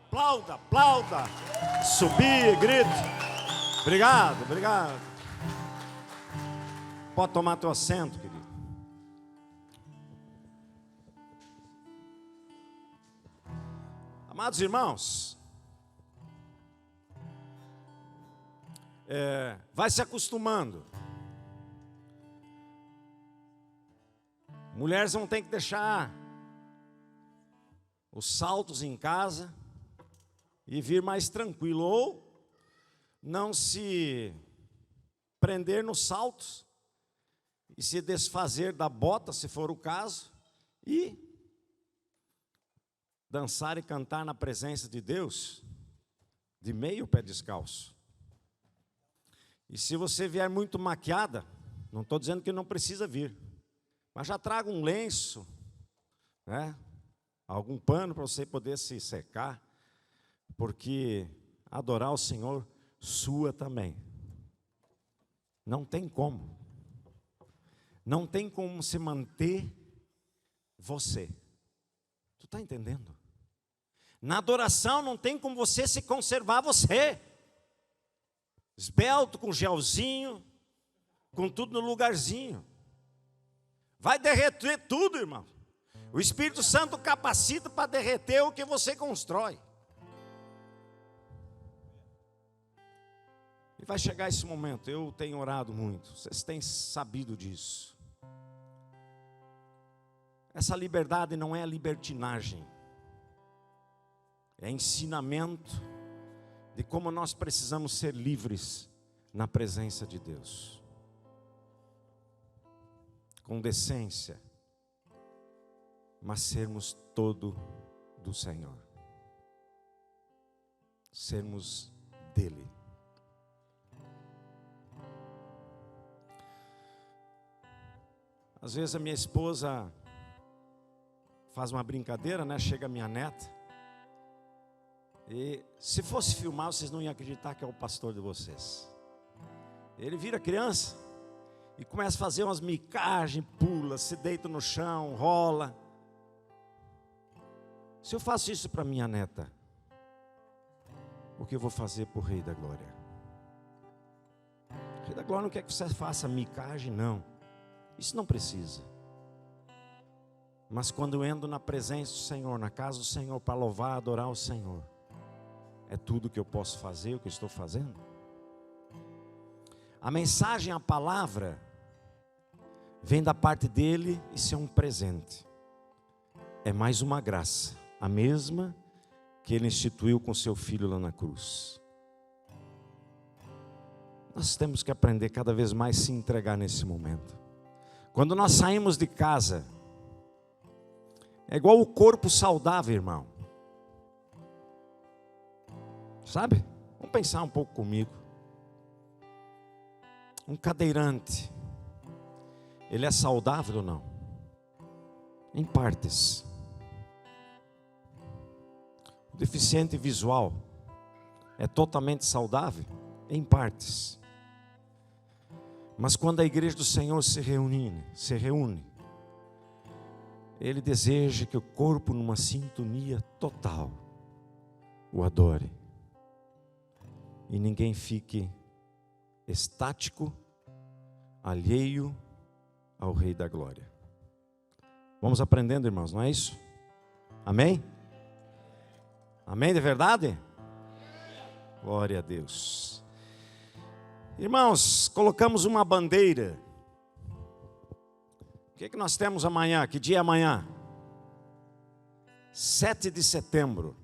Aplauda, aplauda. Subir, grito. Obrigado, obrigado. Pode tomar teu assento, querido. Amados irmãos, vai se acostumando. Mulheres não tem que deixar os saltos em casa e vir mais tranquilo, ou não se prender nos saltos e se desfazer da bota, se for o caso, e dançar e cantar na presença de Deus de meio pé descalço. E se você vier muito maquiada, não estou dizendo que não precisa vir, mas já traga um lenço, né? Algum pano para você poder se secar, porque adorar o Senhor sua também. Não tem como. Não tem como se manter você. Tu está entendendo? Na adoração não tem como você se conservar você. Esbelto, com gelzinho, com tudo no lugarzinho. Vai derreter tudo, irmão. O Espírito Santo capacita para derreter o que você constrói. E vai chegar esse momento, eu tenho orado muito, vocês têm sabido disso. Essa liberdade não é libertinagem, é ensinamento de como nós precisamos ser livres na presença de Deus. Com decência, mas sermos todo do Senhor. Sermos dele. Às vezes a minha esposa faz uma brincadeira, né? Chega a minha neta. E se fosse filmar, vocês não iam acreditar que é o pastor de vocês. Ele vira criança e começa a fazer umas micagens, pula, se deita no chão, rola. Se eu faço isso para minha neta, o que eu vou fazer para o Rei da Glória? O Rei da Glória não quer que você faça micagem, não. Isso não precisa. Mas quando eu ando na presença do Senhor, na casa do Senhor, para louvar, adorar o Senhor, é tudo o que eu posso fazer, o que eu estou fazendo. A mensagem, a palavra, vem da parte dele, isso é um presente. É mais uma graça, a mesma que ele instituiu com seu filho lá na cruz. Nós temos que aprender cada vez mais a se entregar nesse momento. Quando nós saímos de casa, é igual o corpo saudável, irmão. Sabe? Vamos pensar um pouco comigo. Um cadeirante, ele é saudável ou não? Em partes. O deficiente visual é totalmente saudável? Em partes. Mas quando a igreja do Senhor se reúne, ele deseja que o corpo, numa sintonia total, o adore. E ninguém fique estático, alheio ao Rei da Glória. Vamos aprendendo, irmãos, não é isso? Amém? Amém de verdade? Glória a Deus. Irmãos, colocamos uma bandeira. O que nós temos amanhã? Que dia é amanhã? 7 de setembro,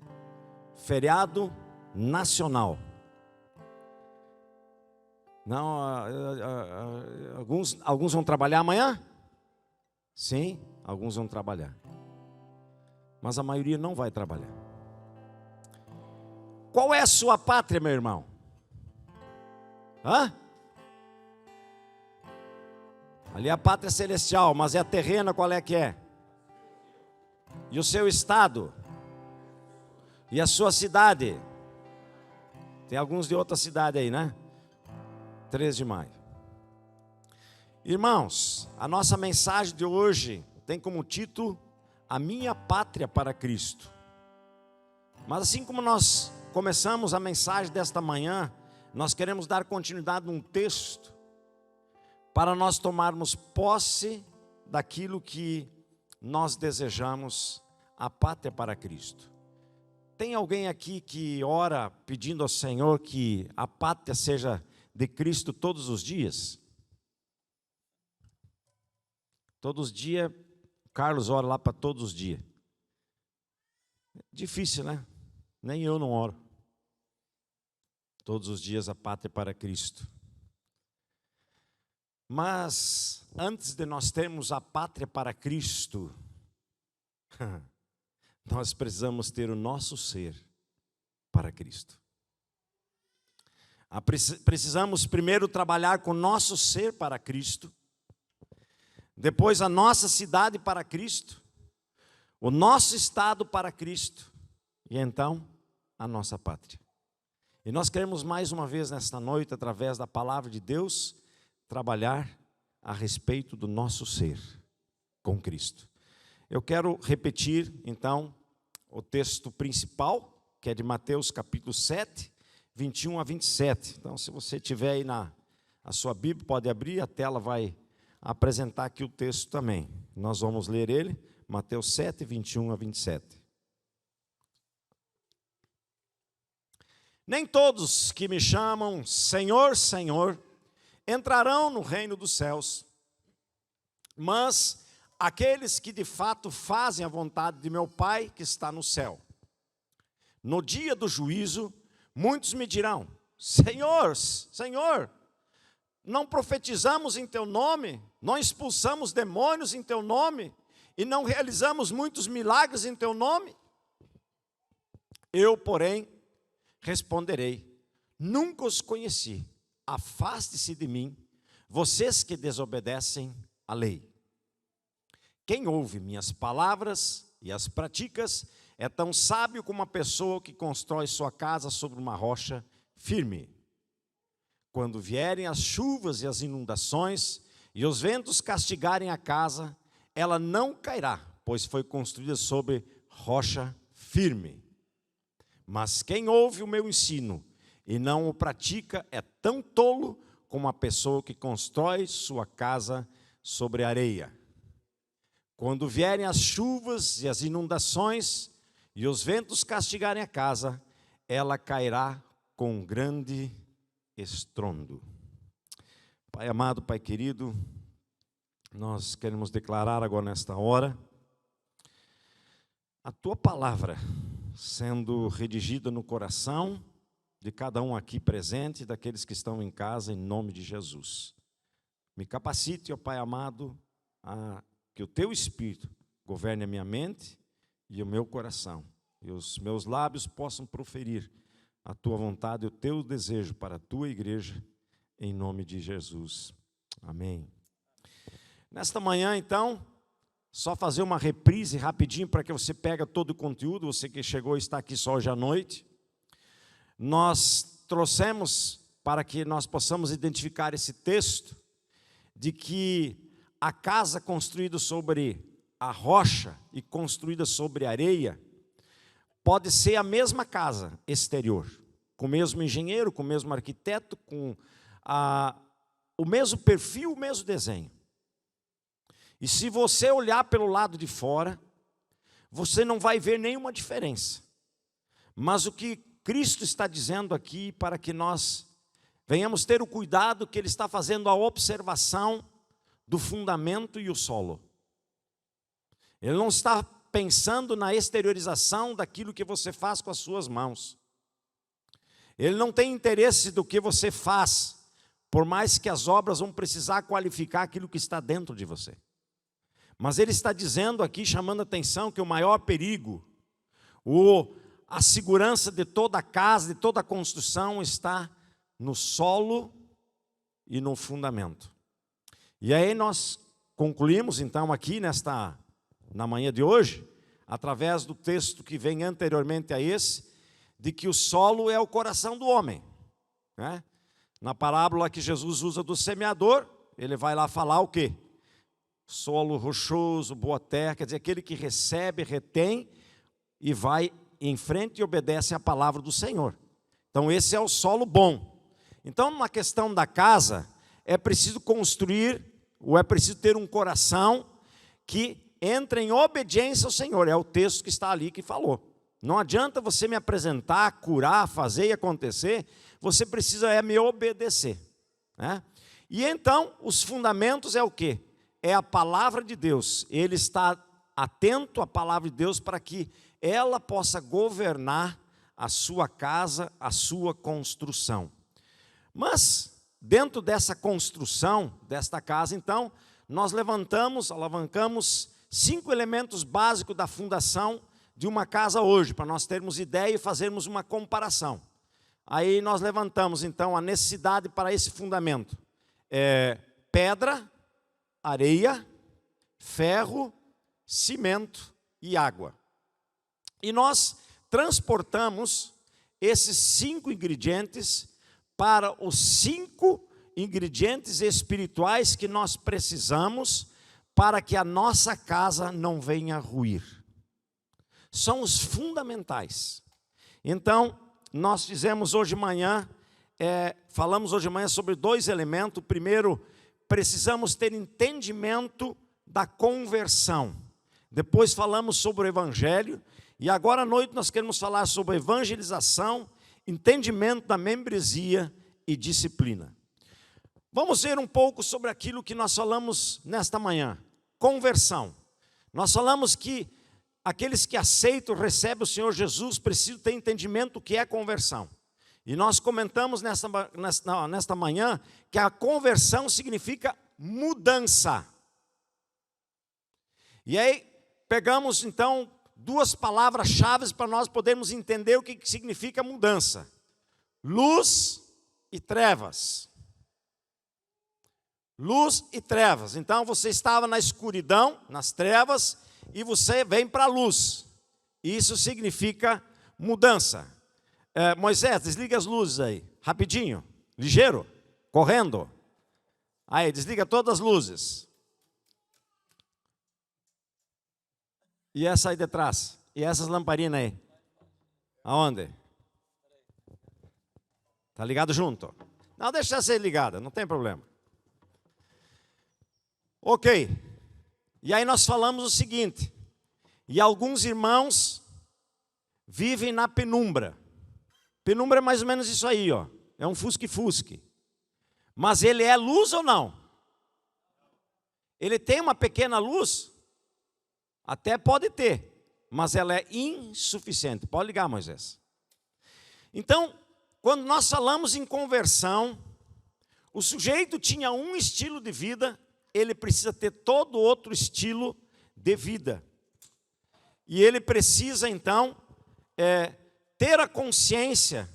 feriado nacional. Não, alguns vão trabalhar amanhã? Sim, alguns vão trabalhar. Mas a maioria não vai trabalhar. Qual é a sua pátria, meu irmão? Hã? Ali é a pátria celestial, mas é a terrena, qual é que é? E o seu estado? E a sua cidade? Tem alguns de outra cidade aí, né? 3 de maio. Irmãos, a nossa mensagem de hoje tem como título: A minha pátria para Cristo. Mas assim como nós começamos a mensagem desta manhã, nós queremos dar continuidade num texto para nós tomarmos posse daquilo que nós desejamos, a pátria para Cristo. Tem alguém aqui que ora pedindo ao Senhor que a pátria seja de Cristo todos os dias? Todos os dias, Carlos ora lá para todos os dias. Difícil, né? Nem eu não oro. Todos os dias a pátria para Cristo. Mas antes de nós termos a pátria para Cristo, nós precisamos ter o nosso ser para Cristo. Precisamos primeiro trabalhar com o nosso ser para Cristo, depois a nossa cidade para Cristo, o nosso estado para Cristo e então a nossa pátria. E nós queremos mais uma vez nesta noite, através da palavra de Deus, trabalhar a respeito do nosso ser com Cristo. Eu quero repetir então o texto principal, que é de Mateus capítulo 7, 21 a 27. Então, se você tiver aí a sua Bíblia, pode abrir, a tela vai apresentar aqui o texto também. Nós vamos ler ele, Mateus 7, 21 a 27. Nem todos que me chamam Senhor, Senhor, entrarão no reino dos céus, mas aqueles que de fato fazem a vontade de meu Pai que está no céu. No dia do juízo, muitos me dirão: Senhor, Senhor, não profetizamos em teu nome, não expulsamos demônios em teu nome, e não realizamos muitos milagres em teu nome? Eu, porém, responderei: nunca os conheci, afaste-se de mim, vocês que desobedecem à lei. Quem ouve minhas palavras e as pratica é tão sábio como uma pessoa que constrói sua casa sobre uma rocha firme. Quando vierem as chuvas e as inundações, e os ventos castigarem a casa, ela não cairá, pois foi construída sobre rocha firme. Mas quem ouve o meu ensino e não o pratica é tão tolo como a pessoa que constrói sua casa sobre areia. Quando vierem as chuvas e as inundações e os ventos castigarem a casa, ela cairá com grande estrondo. Pai amado, Pai querido, nós queremos declarar agora nesta hora a Tua palavra sendo redigida no coração de cada um aqui presente e daqueles que estão em casa, em nome de Jesus. Me capacite, ó Pai amado, a que o Teu Espírito governe a minha mente e o meu coração, e os meus lábios possam proferir a Tua vontade e o Teu desejo para a Tua igreja, em nome de Jesus. Amém. Nesta manhã, então, só fazer uma reprise rapidinho para que você pegue todo o conteúdo, você que chegou e está aqui só hoje à noite. Nós trouxemos para que nós possamos identificar esse texto de que a casa construída sobre a rocha e construída sobre areia pode ser a mesma casa exterior, com o mesmo engenheiro, com o mesmo arquiteto, com o mesmo perfil, o mesmo desenho. E se você olhar pelo lado de fora, você não vai ver nenhuma diferença. Mas o que Cristo está dizendo aqui, para que nós venhamos ter o cuidado que Ele está fazendo a observação do fundamento e o solo. Ele não está pensando na exteriorização daquilo que você faz com as suas mãos. Ele não tem interesse do que você faz, por mais que as obras vão precisar qualificar aquilo que está dentro de você. Mas Ele está dizendo aqui, chamando a atenção, que o maior perigo, a segurança de toda a casa, de toda a construção, está no solo e no fundamento. E aí nós concluímos então aqui na manhã de hoje, através do texto que vem anteriormente a esse, de que o solo é o coração do homem, né? Na parábola que Jesus usa do semeador, ele vai lá falar o quê? Solo rochoso, boa terra, quer dizer, aquele que recebe, retém e vai em frente e obedecem à palavra do Senhor. Então esse é o solo bom. Então numa questão da casa, é preciso construir, ou é preciso ter um coração que entre em obediência ao Senhor. É o texto que está ali que falou. Não adianta você me apresentar, curar, fazer e acontecer, você precisa me obedecer, né? E então, os fundamentos é o quê? É a palavra de Deus. Ele está atento à palavra de Deus para que ela possa governar a sua casa, a sua construção. Mas, dentro dessa construção, desta casa, então, nós alavancamos 5 elementos básicos da fundação de uma casa hoje, para nós termos ideia e fazermos uma comparação. Aí nós levantamos, então, a necessidade para esse fundamento. Pedra, areia, ferro, cimento e água. E nós transportamos esses 5 ingredientes para os 5 ingredientes espirituais que nós precisamos para que a nossa casa não venha a ruir. São os fundamentais. Então, nós fizemos hoje de manhã, falamos hoje de manhã sobre 2 elementos. Primeiro, precisamos ter entendimento da conversão. Depois falamos sobre o evangelho. E agora à noite nós queremos falar sobre evangelização, entendimento da membresia e disciplina. Vamos ver um pouco sobre aquilo que nós falamos nesta manhã. Conversão. Nós falamos que aqueles que aceitam, recebem o Senhor Jesus, precisam ter entendimento do que é conversão. E nós comentamos nesta manhã que a conversão significa mudança. E aí pegamos então 2 palavras-chave para nós podermos entender o que significa mudança. Luz e trevas. Luz e trevas. Então você estava na escuridão, nas trevas, e você vem para a luz. Isso significa mudança. Moisés, desliga as luzes aí, rapidinho, ligeiro, correndo. Aí, desliga todas as luzes. E essa aí de trás? E essas lamparinas aí? Aonde? Tá ligado junto? Não, deixa ser ligada, não tem problema. Ok. E aí nós falamos o seguinte, e alguns irmãos vivem na penumbra. Penumbra é mais ou menos isso aí, ó. É um fusque-fusque. Mas ele é luz ou não? Ele tem uma pequena luz? Até pode ter, mas ela é insuficiente. Pode ligar, Moisés. Então, quando nós falamos em conversão, o sujeito tinha um estilo de vida, ele precisa ter todo outro estilo de vida. E ele precisa, então, ter a consciência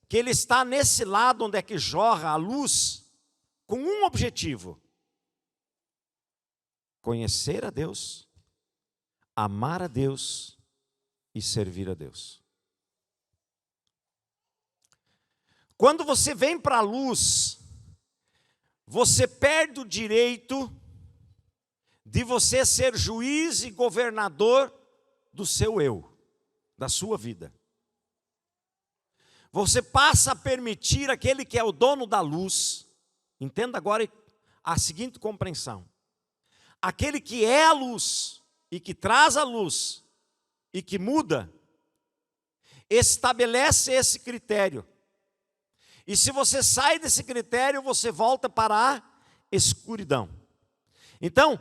que ele está nesse lado onde é que jorra a luz, com um objetivo: conhecer a Deus, amar a Deus e servir a Deus. Quando você vem para a luz, você perde o direito de você ser juiz e governador do seu eu, da sua vida. Você passa a permitir aquele que é o dono da luz, entenda agora a seguinte compreensão: aquele que é a luz e que traz a luz e que muda, estabelece esse critério. E se você sai desse critério, você volta para a escuridão. Então,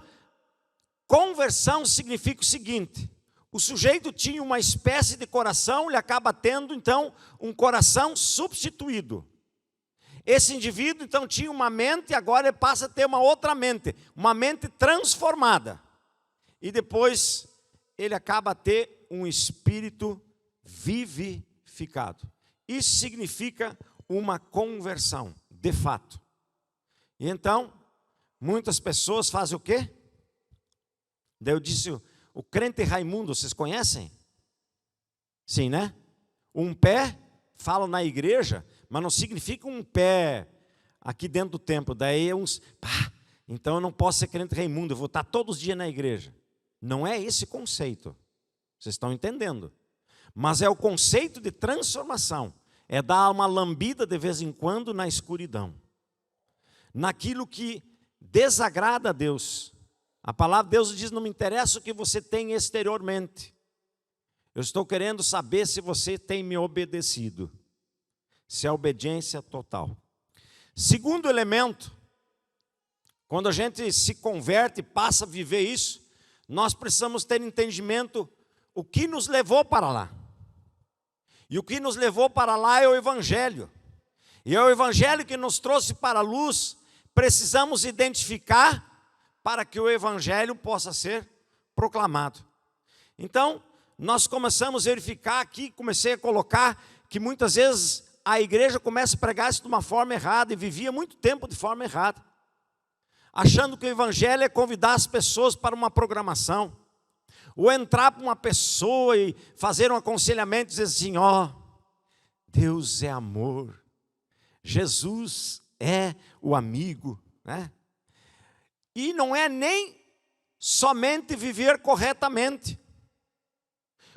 conversão significa o seguinte: o sujeito tinha uma espécie de coração, ele acaba tendo então um coração substituído. Esse indivíduo então tinha uma mente, agora ele passa a ter uma outra mente, uma mente transformada. E depois ele acaba a ter um espírito vivificado. Isso significa uma conversão, de fato. E então, muitas pessoas fazem o quê? Daí eu disse, o crente Raimundo, vocês conhecem? Sim, né? Um pé, falam na igreja, mas não significa um pé aqui dentro do templo. Daí uns, então eu não posso ser crente Raimundo, eu vou estar todos os dias na igreja. Não é esse conceito. Vocês estão entendendo? mas é o conceito de transformação. É dar uma lambida de vez em quando na escuridão, naquilo que desagrada a Deus. A palavra de Deus diz: não me interessa o que você tem exteriormente, eu estou querendo saber se você tem me obedecido, se é obediência total. Segundo elemento, quando a gente se converte e passa a viver isso, nós precisamos ter entendimento o que nos levou para lá. E o que nos levou para lá é o Evangelho. E é o Evangelho que nos trouxe para a luz. Precisamos identificar para que o Evangelho possa ser proclamado. Então, nós começamos a verificar aqui, comecei a colocar que muitas vezes a igreja começa a pregar isso de uma forma errada e vivia muito tempo de forma errada, achando que o Evangelho é convidar as pessoas para uma programação, ou entrar para uma pessoa e fazer um aconselhamento e dizer assim: ó, Deus é amor, Jesus é o amigo, né? E não é nem somente viver corretamente.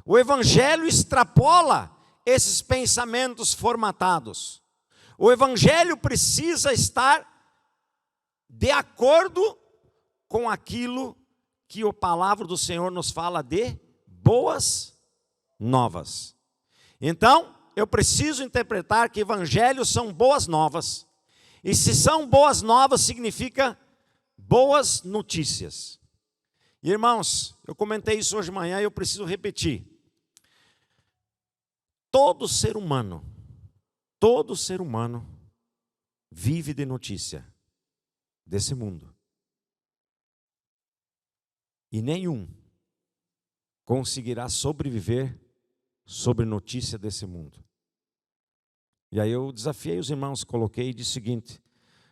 O Evangelho extrapola esses pensamentos formatados. O Evangelho precisa estar de acordo com aquilo que a palavra do Senhor nos fala de boas novas. Então, eu preciso interpretar que evangelhos são boas novas. E se são boas novas, significa boas notícias. E, irmãos, eu comentei isso hoje de manhã e eu preciso repetir. Todo ser humano vive de notícia desse mundo. E nenhum conseguirá sobreviver sobre notícia desse mundo. E aí eu desafiei os irmãos, coloquei e disse o seguinte: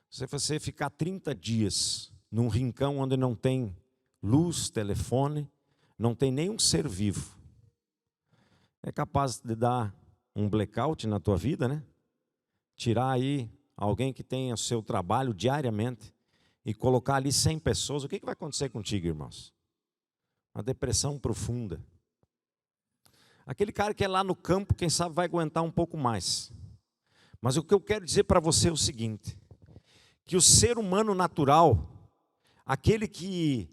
se você ficar 30 dias num rincão onde não tem luz, telefone, não tem nenhum ser vivo, é capaz de dar um blackout na tua vida, né? Tirar aí alguém que tenha o seu trabalho diariamente e colocar ali 100 pessoas, o que vai acontecer contigo, irmãos? Uma depressão profunda. Aquele cara que é lá no campo, quem sabe vai aguentar um pouco mais. Mas o que eu quero dizer para você é o seguinte: que o ser humano natural, aquele que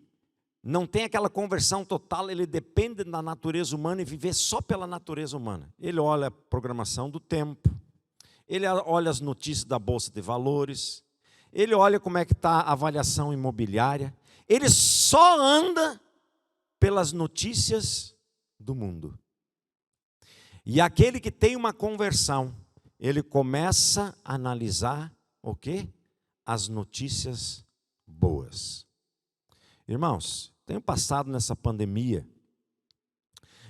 não tem aquela conversão total, ele depende da natureza humana e viver só pela natureza humana. Ele olha a programação do tempo, ele olha as notícias da Bolsa de Valores, ele olha como é que está a avaliação imobiliária, ele só anda pelas notícias do mundo. E aquele que tem uma conversão, ele começa a analisar o quê? As notícias boas. Irmãos, tenho passado nessa pandemia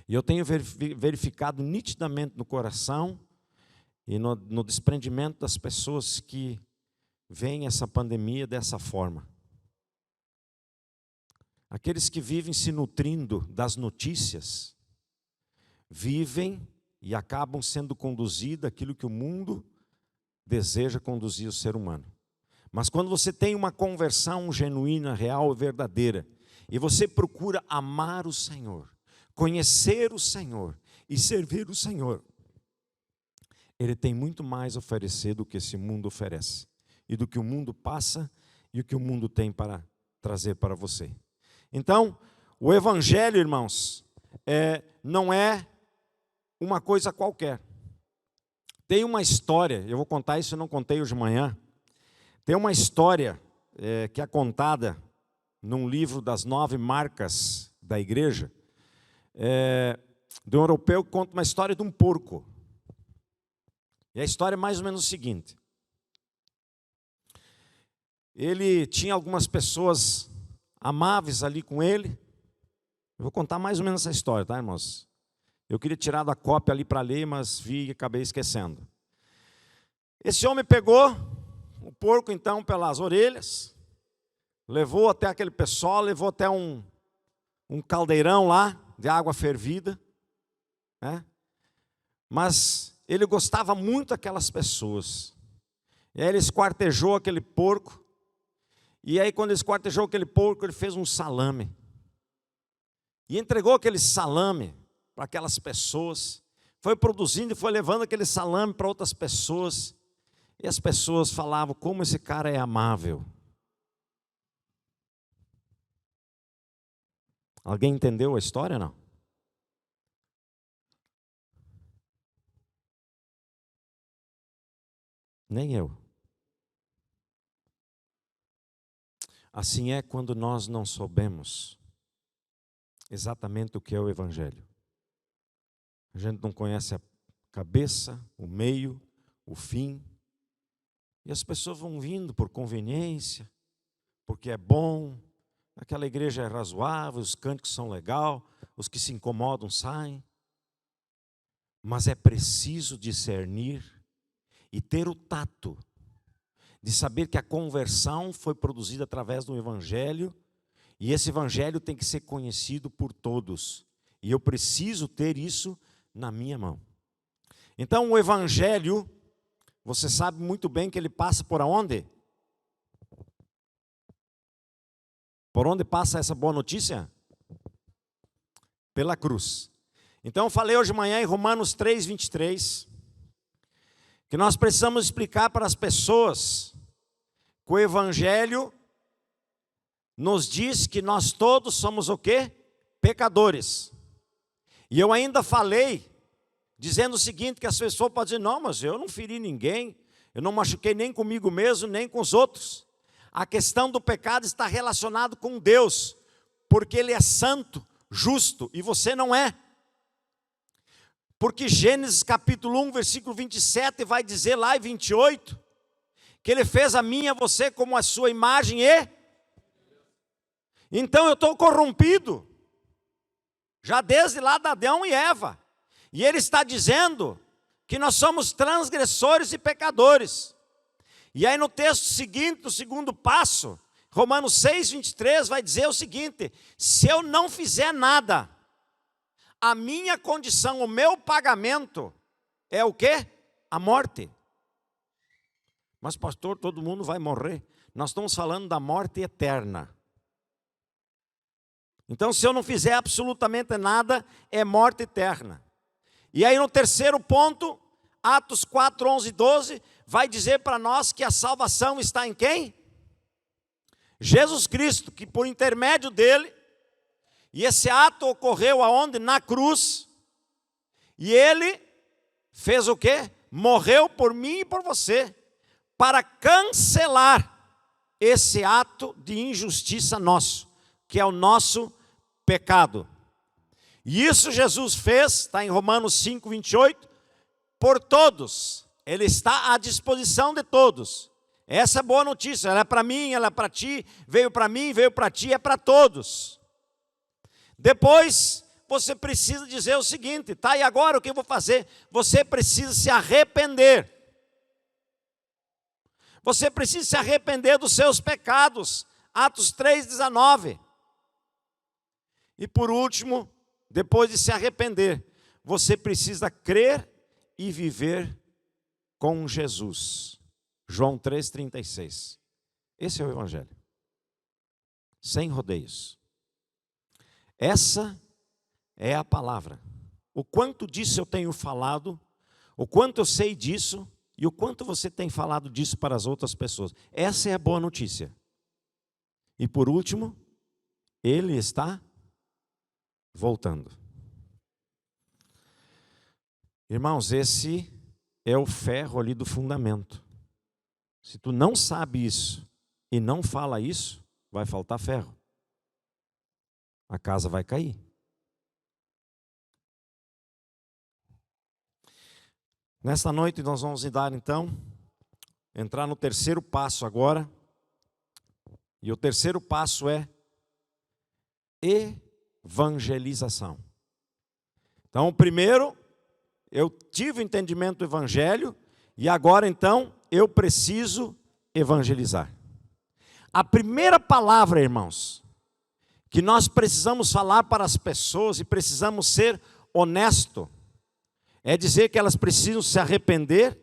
e eu tenho verificado nitidamente no coração e no desprendimento das pessoas que veem essa pandemia dessa forma. Aqueles que vivem se nutrindo das notícias, vivem e acabam sendo conduzidos àquilo que o mundo deseja conduzir o ser humano. Mas quando você tem uma conversão genuína, real e verdadeira, e você procura amar o Senhor, conhecer o Senhor e servir o Senhor, Ele tem muito mais a oferecer do que esse mundo oferece, e do que o mundo passa e o que o mundo tem para trazer para você. Então, o Evangelho, irmãos, não é uma coisa qualquer. Tem uma história, eu vou contar isso, eu não contei hoje de manhã. Tem uma história que é contada num livro das 9 marcas da igreja, de um europeu que conta uma história de um porco. E a história é mais ou menos o seguinte: ele tinha algumas pessoas amáveis ali com ele. Eu vou contar mais ou menos essa história, tá, irmãos? Eu queria tirar da cópia ali para ler, mas vi e acabei esquecendo. Esse homem pegou o porco, então, pelas orelhas, levou até aquele pessoal, levou até um caldeirão lá, de água fervida, né? Mas ele gostava muito daquelas pessoas. E aí ele esquartejou aquele porco, e aí quando ele esquartejou aquele porco, ele fez um salame. E entregou aquele salame para aquelas pessoas, foi produzindo e foi levando aquele salame para outras pessoas. E as pessoas falavam, como esse cara é amável. Alguém entendeu a história, não? Nem eu. Assim é quando nós não soubemos exatamente o que é o Evangelho. A gente não conhece a cabeça, o meio, o fim. E as pessoas vão vindo por conveniência, porque é bom, aquela igreja é razoável, os cânticos são legais, os que se incomodam saem. Mas é preciso discernir e ter o tato de saber que a conversão foi produzida através do Evangelho, e esse Evangelho tem que ser conhecido por todos. E eu preciso ter isso na minha mão. Então o Evangelho, você sabe muito bem que ele passa por aonde? Por onde passa essa boa notícia? Pela cruz. Então eu falei hoje de manhã em Romanos 3:23, que nós precisamos explicar para as pessoas que o Evangelho nos diz que nós todos somos o quê? Pecadores. E eu ainda falei, dizendo o seguinte, que as pessoas podem dizer, não, mas eu não feri ninguém, eu não machuquei nem comigo mesmo, nem com os outros. A questão do pecado está relacionada com Deus, porque Ele é santo, justo, e você não é. Porque Gênesis capítulo 1, versículo 27, vai dizer lá em 28, que Ele fez a mim e a você como a sua imagem e... Então eu estou corrompido, já desde lá de Adão e Eva. E Ele está dizendo que nós somos transgressores e pecadores. E aí no texto seguinte, no segundo passo, Romanos 6:23 vai dizer o seguinte, se eu não fizer nada, a minha condição, o meu pagamento é o quê? A morte. Mas pastor, todo mundo vai morrer. Nós estamos falando da morte eterna. Então se eu não fizer absolutamente nada, é morte eterna. E aí no terceiro ponto, Atos 4, 11 e 12, vai dizer para nós que a salvação está em quem? Jesus Cristo, que por intermédio dele, e esse ato ocorreu aonde? Na cruz, e ele fez o quê? Morreu por mim e por você, para cancelar esse ato de injustiça nosso, que é o nosso pecado. E isso Jesus fez, está em Romanos 5, 28, por todos. Ele está à disposição de todos. Essa é boa notícia, ela é para mim, ela é para ti, veio para mim, veio para ti, é para todos. Depois, você precisa dizer o seguinte, tá, e agora o que eu vou fazer? Você precisa se arrepender. Você precisa se arrepender dos seus pecados. Atos 3:19. E por último, depois de se arrepender, você precisa crer e viver com Jesus. João 3:36. Esse é o Evangelho. Sem rodeios. Essa é a palavra. O quanto disso eu tenho falado, o quanto eu sei disso, e o quanto você tem falado disso para as outras pessoas. Essa é a boa notícia. E por último, Ele está voltando. Irmãos, esse é o ferro ali do fundamento. Se tu não sabe isso e não fala isso, vai faltar ferro. A casa vai cair. Nesta noite nós vamos entrar no terceiro passo agora. E o terceiro passo é evangelização. Então, primeiro, eu tive o entendimento do Evangelho, e agora então, eu preciso evangelizar. A primeira palavra, irmãos, que nós precisamos falar para as pessoas, e precisamos ser honestos, é dizer que elas precisam se arrepender,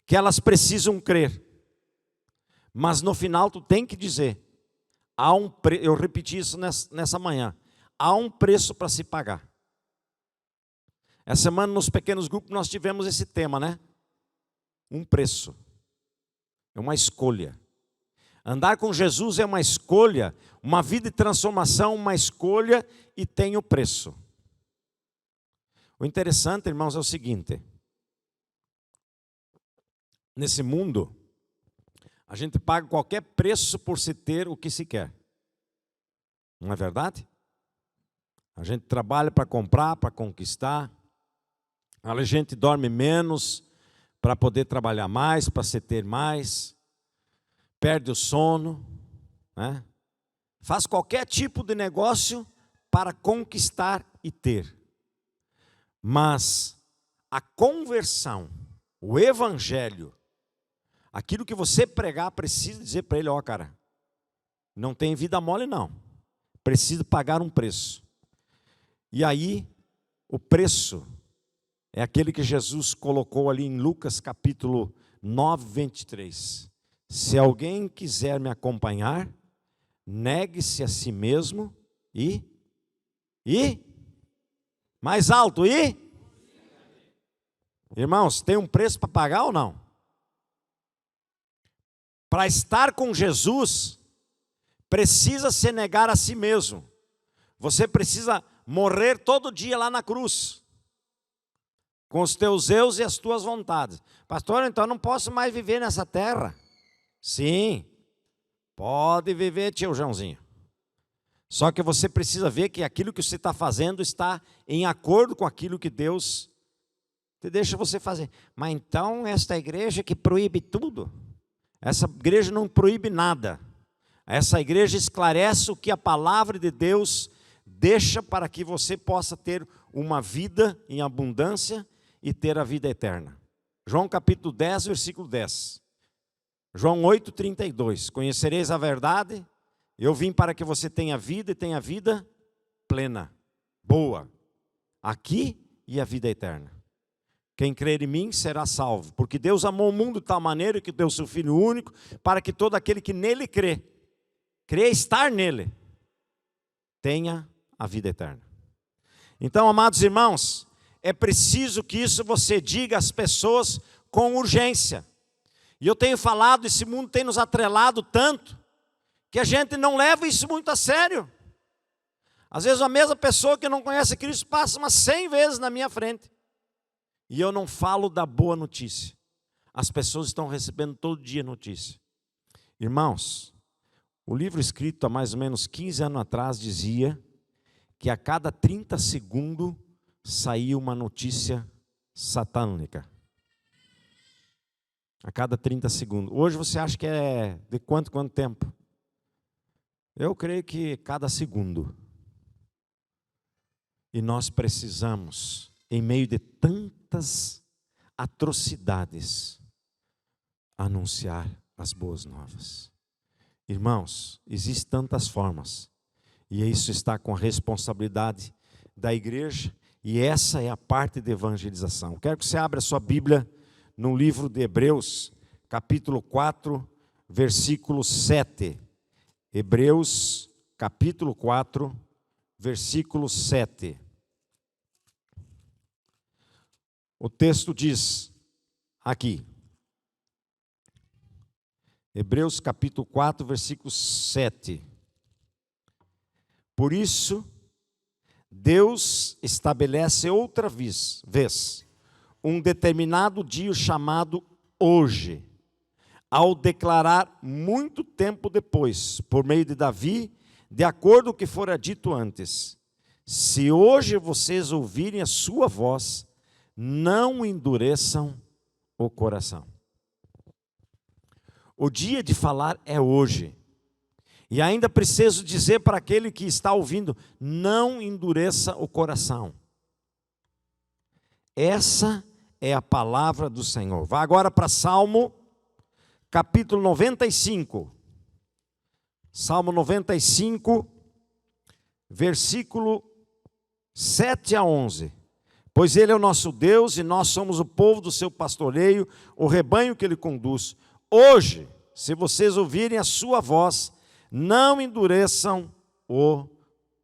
que elas precisam crer. Mas no final tu tem que dizer, eu repeti isso nessa manhã, há um preço para se pagar. Essa semana, nos pequenos grupos, nós tivemos esse tema, né? Um preço. É uma escolha. Andar com Jesus é uma escolha, uma vida de transformação, uma escolha e tem o preço. O interessante, irmãos, é o seguinte. Nesse mundo, a gente paga qualquer preço por se ter o que se quer. Não é verdade? A gente trabalha para comprar, para conquistar. A gente dorme menos para poder trabalhar mais, para se ter mais. Perde o sono, né? Faz qualquer tipo de negócio para conquistar e ter. Mas a conversão, o evangelho, aquilo que você pregar, precisa dizer para ele, ó cara, não tem vida mole não, precisa pagar um preço. E aí, o preço é aquele que Jesus colocou ali em Lucas capítulo 9, 23. Se alguém quiser me acompanhar, negue-se a si mesmo e mais alto, irmãos, tem um preço para pagar ou não? Para estar com Jesus, precisa se negar a si mesmo. Você precisa morrer todo dia lá na cruz, com os teus eus e as tuas vontades. Pastor, então eu não posso mais viver nessa terra. Sim, pode viver, tio Joãozinho. Só que você precisa ver que aquilo que você está fazendo está em acordo com aquilo que Deus te deixa você fazer. Mas então esta igreja que proíbe tudo, essa igreja não proíbe nada. Essa igreja esclarece o que a palavra de Deus deixa para que você possa ter uma vida em abundância e ter a vida eterna. João capítulo 10, versículo 10. João 8, 32. Conhecereis a verdade, eu vim para que você tenha vida e tenha vida plena, boa, aqui e a vida eterna. Quem crer em mim será salvo, porque Deus amou o mundo de tal maneira que deu seu Filho único, para que todo aquele que nele crê estar nele, tenha a vida eterna. Então, amados irmãos, é preciso que isso você diga às pessoas com urgência. E eu tenho falado, esse mundo tem nos atrelado tanto, que a gente não leva isso muito a sério. Às vezes a mesma pessoa que não conhece Cristo passa umas 100 vezes na minha frente. E eu não falo da boa notícia. As pessoas estão recebendo todo dia notícia. Irmãos, o livro escrito há mais ou menos 15 anos atrás dizia que a cada 30 segundos saía uma notícia satânica. A cada 30 segundos. Hoje você acha que é de quanto tempo? Eu creio que cada segundo. E nós precisamos, em meio de tantas atrocidades, anunciar as boas novas. Irmãos, existem tantas formas. E isso está com a responsabilidade da igreja. E essa é a parte de evangelização. Quero que você abra a sua Bíblia no livro de Hebreus, capítulo 4, versículo 7. Hebreus, capítulo 4, versículo 7. O texto diz aqui, Hebreus capítulo 4, versículo 7. Por isso, Deus estabelece outra vez um determinado dia chamado hoje, ao declarar muito tempo depois, por meio de Davi, de acordo com o que fora dito antes: se hoje vocês ouvirem a sua voz, não endureçam o coração. O dia de falar é hoje. E ainda preciso dizer para aquele que está ouvindo, não endureça o coração. Essa é a palavra do Senhor. Vá agora para Salmo, capítulo 95. Salmo 95, versículo 7 a 11. Pois Ele é o nosso Deus e nós somos o povo do seu pastoreio, o rebanho que Ele conduz. Hoje, se vocês ouvirem a sua voz, não endureçam o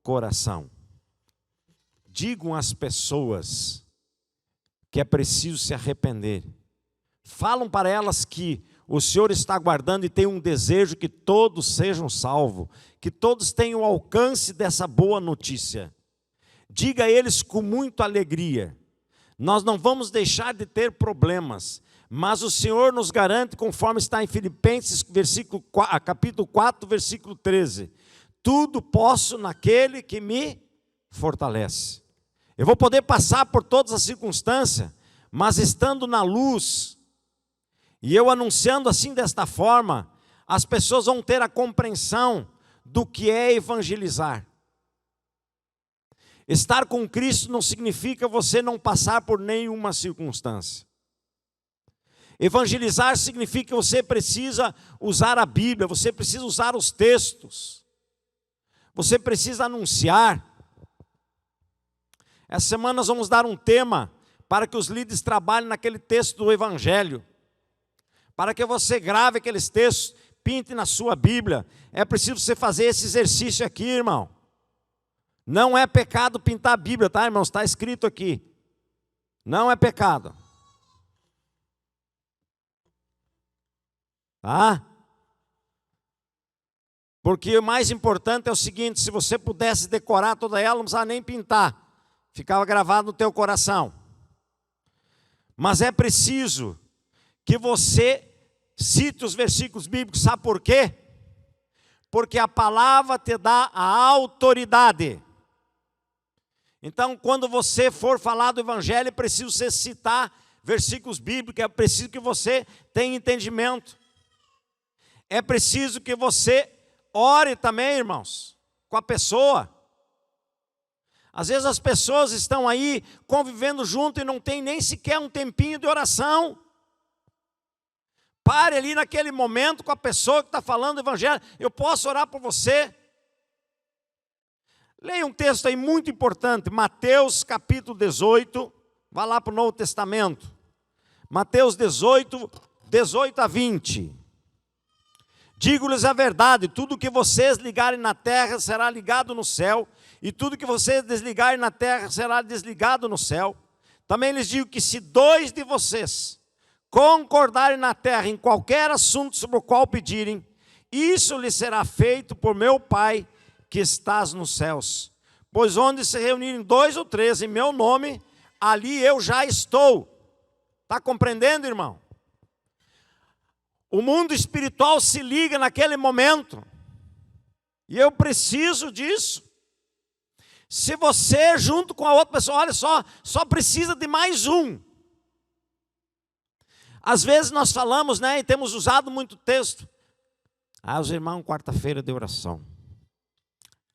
coração. Digam às pessoas que é preciso se arrepender. Falam para elas que o Senhor está aguardando e tem um desejo que todos sejam salvos, que todos tenham alcance dessa boa notícia. Diga a eles com muita alegria: nós não vamos deixar de ter problemas, mas o Senhor nos garante, conforme está em Filipenses capítulo 4, versículo 13, tudo posso naquele que me fortalece. Eu vou poder passar por todas as circunstâncias, mas estando na luz, e eu anunciando assim desta forma, as pessoas vão ter a compreensão do que é evangelizar. Estar com Cristo não significa você não passar por nenhuma circunstância. Evangelizar significa que você precisa usar a Bíblia, você precisa usar os textos, você precisa anunciar. Essa semana nós vamos dar um tema para que os líderes trabalhem naquele texto do Evangelho, para que você grave aqueles textos, pinte na sua Bíblia. É preciso você fazer esse exercício aqui, irmão. Não é pecado pintar a Bíblia, tá, irmãos? Está escrito aqui. Não é pecado. Tá? Porque o mais importante é o seguinte: se você pudesse decorar toda ela, não precisava nem pintar. Ficava gravado no teu coração. Mas é preciso que você cite os versículos bíblicos. Sabe por quê? Porque a palavra te dá a autoridade. Então, quando você for falar do Evangelho, é preciso você citar versículos bíblicos, é preciso que você tenha entendimento. É preciso que você ore também, irmãos, com a pessoa. Às vezes as pessoas estão aí convivendo junto e não tem nem sequer um tempinho de oração. Pare ali naquele momento com a pessoa que está falando do Evangelho. Eu posso orar por você? Leia um texto aí muito importante, Mateus capítulo 18, vá lá para o Novo Testamento. Mateus 18, 18 a 20. Digo-lhes a verdade, tudo que vocês ligarem na terra será ligado no céu, e tudo que vocês desligarem na terra será desligado no céu. Também lhes digo que se 2 de vocês concordarem na terra em qualquer assunto sobre o qual pedirem, isso lhes será feito por meu Pai que estás nos céus. Pois onde se reunirem 2 ou 3 em meu nome, ali eu já estou. Está compreendendo, irmão? O mundo espiritual se liga naquele momento. E eu preciso disso. Se você, junto com a outra pessoa, olha só precisa de mais um. Às vezes nós falamos, né, e temos usado muito texto. Os irmãos, quarta-feira de oração.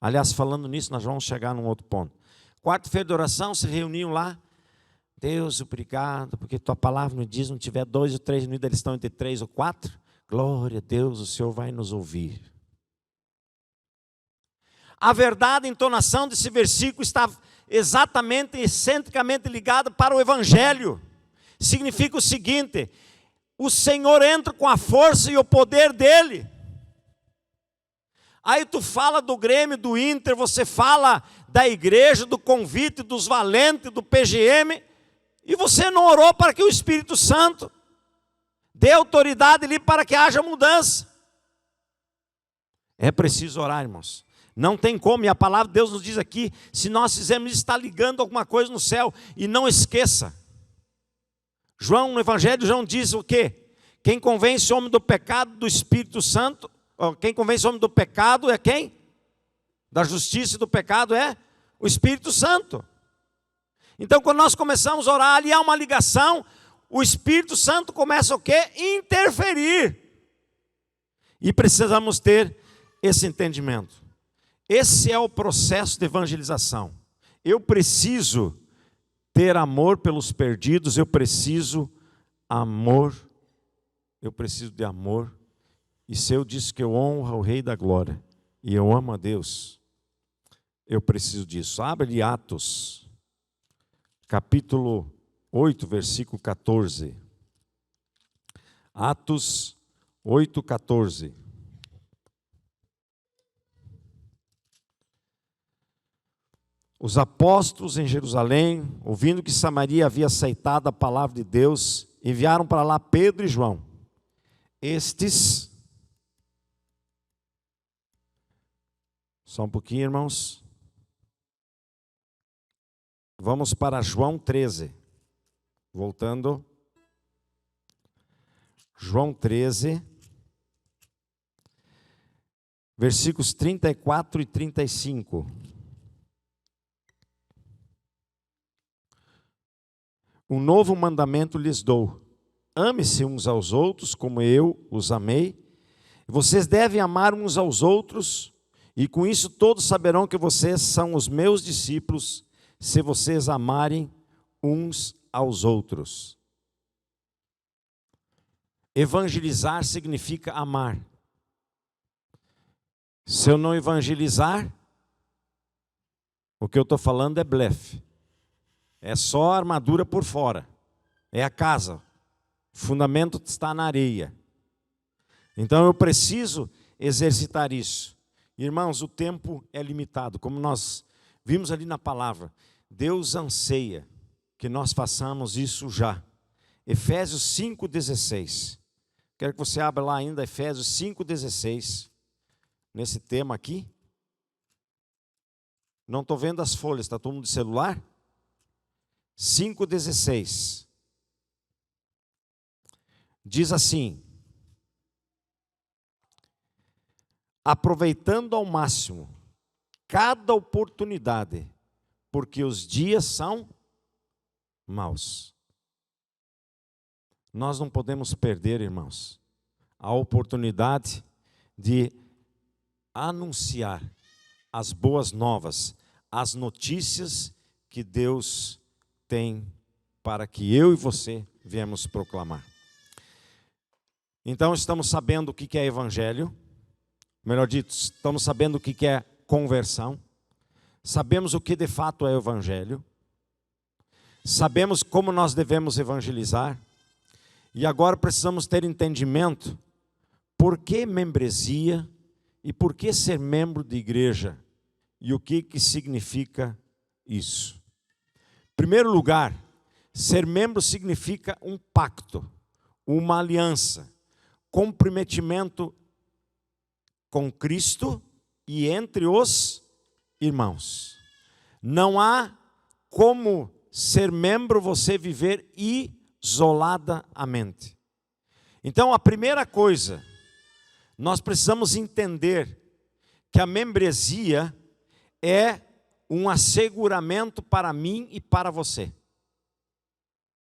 Aliás, falando nisso, nós vamos chegar num outro ponto. Quarta-feira de oração, se reuniam lá. Deus, obrigado, porque tua palavra nos diz, não tiver 2 ou 3 unidos, eles estão entre 3 ou 4. Glória a Deus, o Senhor vai nos ouvir. A verdade, a entonação desse versículo está exatamente, excentricamente ligada para o Evangelho. Significa o seguinte: o Senhor entra com a força e o poder dEle. Aí tu fala do Grêmio, do Inter, você fala da igreja, do convite, dos valentes, do PGM, e você não orou para que o Espírito Santo dê autoridade ali para que haja mudança. É preciso orar, irmãos. Não tem como, e a palavra de Deus nos diz aqui, se nós fizermos isso, está ligando alguma coisa no céu. E não esqueça, João, no Evangelho, João diz o quê? Quem convence o homem do pecado, do Espírito Santo, quem convence o homem do pecado é quem? Da justiça e do pecado é o Espírito Santo. Então, quando nós começamos a orar, ali há uma ligação, o Espírito Santo começa o quê? Interferir. E precisamos ter esse entendimento. Esse é o processo de evangelização. Eu preciso ter amor pelos perdidos, eu preciso de amor. E se eu disse que eu honro o Rei da Glória, e eu amo a Deus, eu preciso disso. Abre Atos, capítulo 8, versículo 14. Atos 8, 14. Os apóstolos em Jerusalém, ouvindo que Samaria havia aceitado a palavra de Deus, enviaram para lá Pedro e João. Estes, só um pouquinho, irmãos. Vamos para João 13. Voltando. João 13, versículos 34 e 35. Um novo mandamento lhes dou: ame-se uns aos outros como eu os amei. Vocês devem amar uns aos outros, e com isso todos saberão que vocês são os meus discípulos, se vocês amarem uns aos outros. Evangelizar significa amar. Se eu não evangelizar, o que eu estou falando é blefe. É só a armadura por fora. É a casa. O fundamento está na areia. Então eu preciso exercitar isso. Irmãos, o tempo é limitado. Como nós vimos ali na palavra, Deus anseia que nós façamos isso já. Efésios 5,16. Quero que você abra lá ainda Efésios 5,16. Nesse tema aqui. Não estou vendo as folhas, está todo mundo de celular? 5,16. Diz assim: aproveitando ao máximo cada oportunidade, porque os dias são maus. Nós não podemos perder, irmãos, a oportunidade de anunciar as boas novas, as notícias que Deus tem para que eu e você viemos proclamar. Então estamos sabendo o que é evangelho, melhor dito, estamos sabendo o que é conversão, sabemos o que de fato é o evangelho, sabemos como nós devemos evangelizar, e agora precisamos ter entendimento por que membresia e por que ser membro de igreja e o que significa isso. Em primeiro lugar, ser membro significa um pacto, uma aliança, comprometimento com Cristo e entre os irmãos. Não há como ser membro você viver isoladamente. Então a primeira coisa, nós precisamos entender que a membresia é um asseguramento para mim e para você.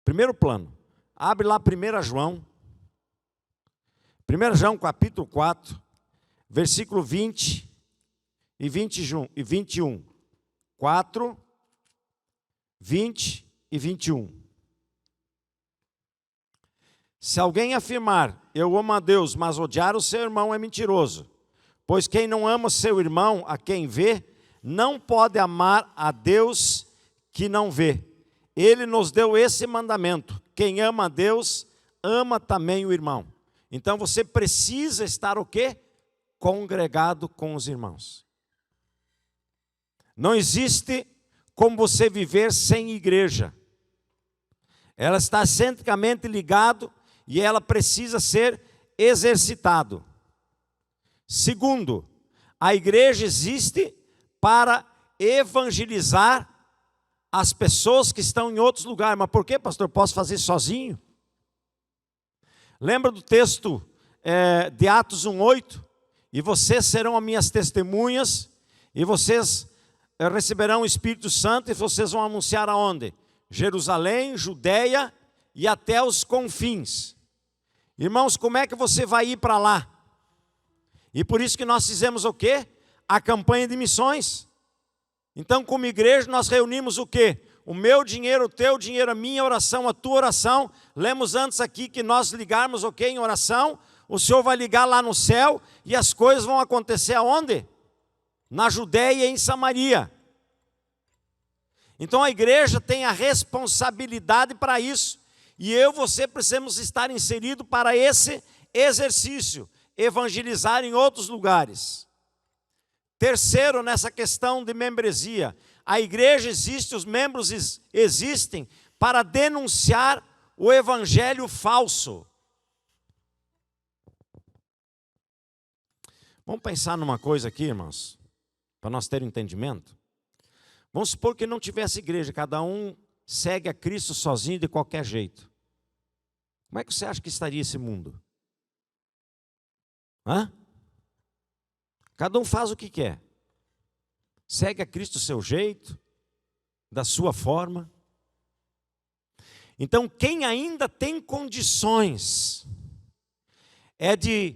Primeiro plano, abre lá 1 João. 1 João capítulo 4, versículo 20 e 21. 4, 20 e 21. Se alguém afirmar, eu amo a Deus, mas odiar o seu irmão é mentiroso. Pois quem não ama o seu irmão, a quem vê, não pode amar a Deus que não vê. Ele nos deu esse mandamento: quem ama a Deus, ama também o irmão. Então você precisa estar o quê? Congregado com os irmãos. Não existe como você viver sem igreja. Ela está centricamente ligada e ela precisa ser exercitado. Segundo, a igreja existe para evangelizar as pessoas que estão em outros lugares. Mas por que, pastor? Posso fazer sozinho? Lembra do texto de Atos 1:8? E vocês serão as minhas testemunhas, e vocês receberão o Espírito Santo, e vocês vão anunciar aonde? Jerusalém, Judeia e até os confins. Irmãos, como é que você vai ir para lá? E por isso que nós fizemos o quê? A campanha de missões. Então, como igreja, nós reunimos o quê? O meu dinheiro, o teu dinheiro, a minha oração, a tua oração. Lemos antes aqui que nós ligarmos o quê em oração? O Senhor vai ligar lá no céu e as coisas vão acontecer aonde? Na Judeia e em Samaria. Então a igreja tem a responsabilidade para isso. E eu e você precisamos estar inseridos para esse exercício. Evangelizar em outros lugares. Terceiro, nessa questão de membresia, a igreja existe, os membros existem para denunciar o evangelho falso. Vamos pensar numa coisa aqui, irmãos, para nós termos entendimento. Vamos supor que não tivesse igreja, cada um segue a Cristo sozinho de qualquer jeito. Como é que você acha que estaria esse mundo? Hã? Cada um faz o que quer. Segue a Cristo do seu jeito, da sua forma. Então, quem ainda tem condições é de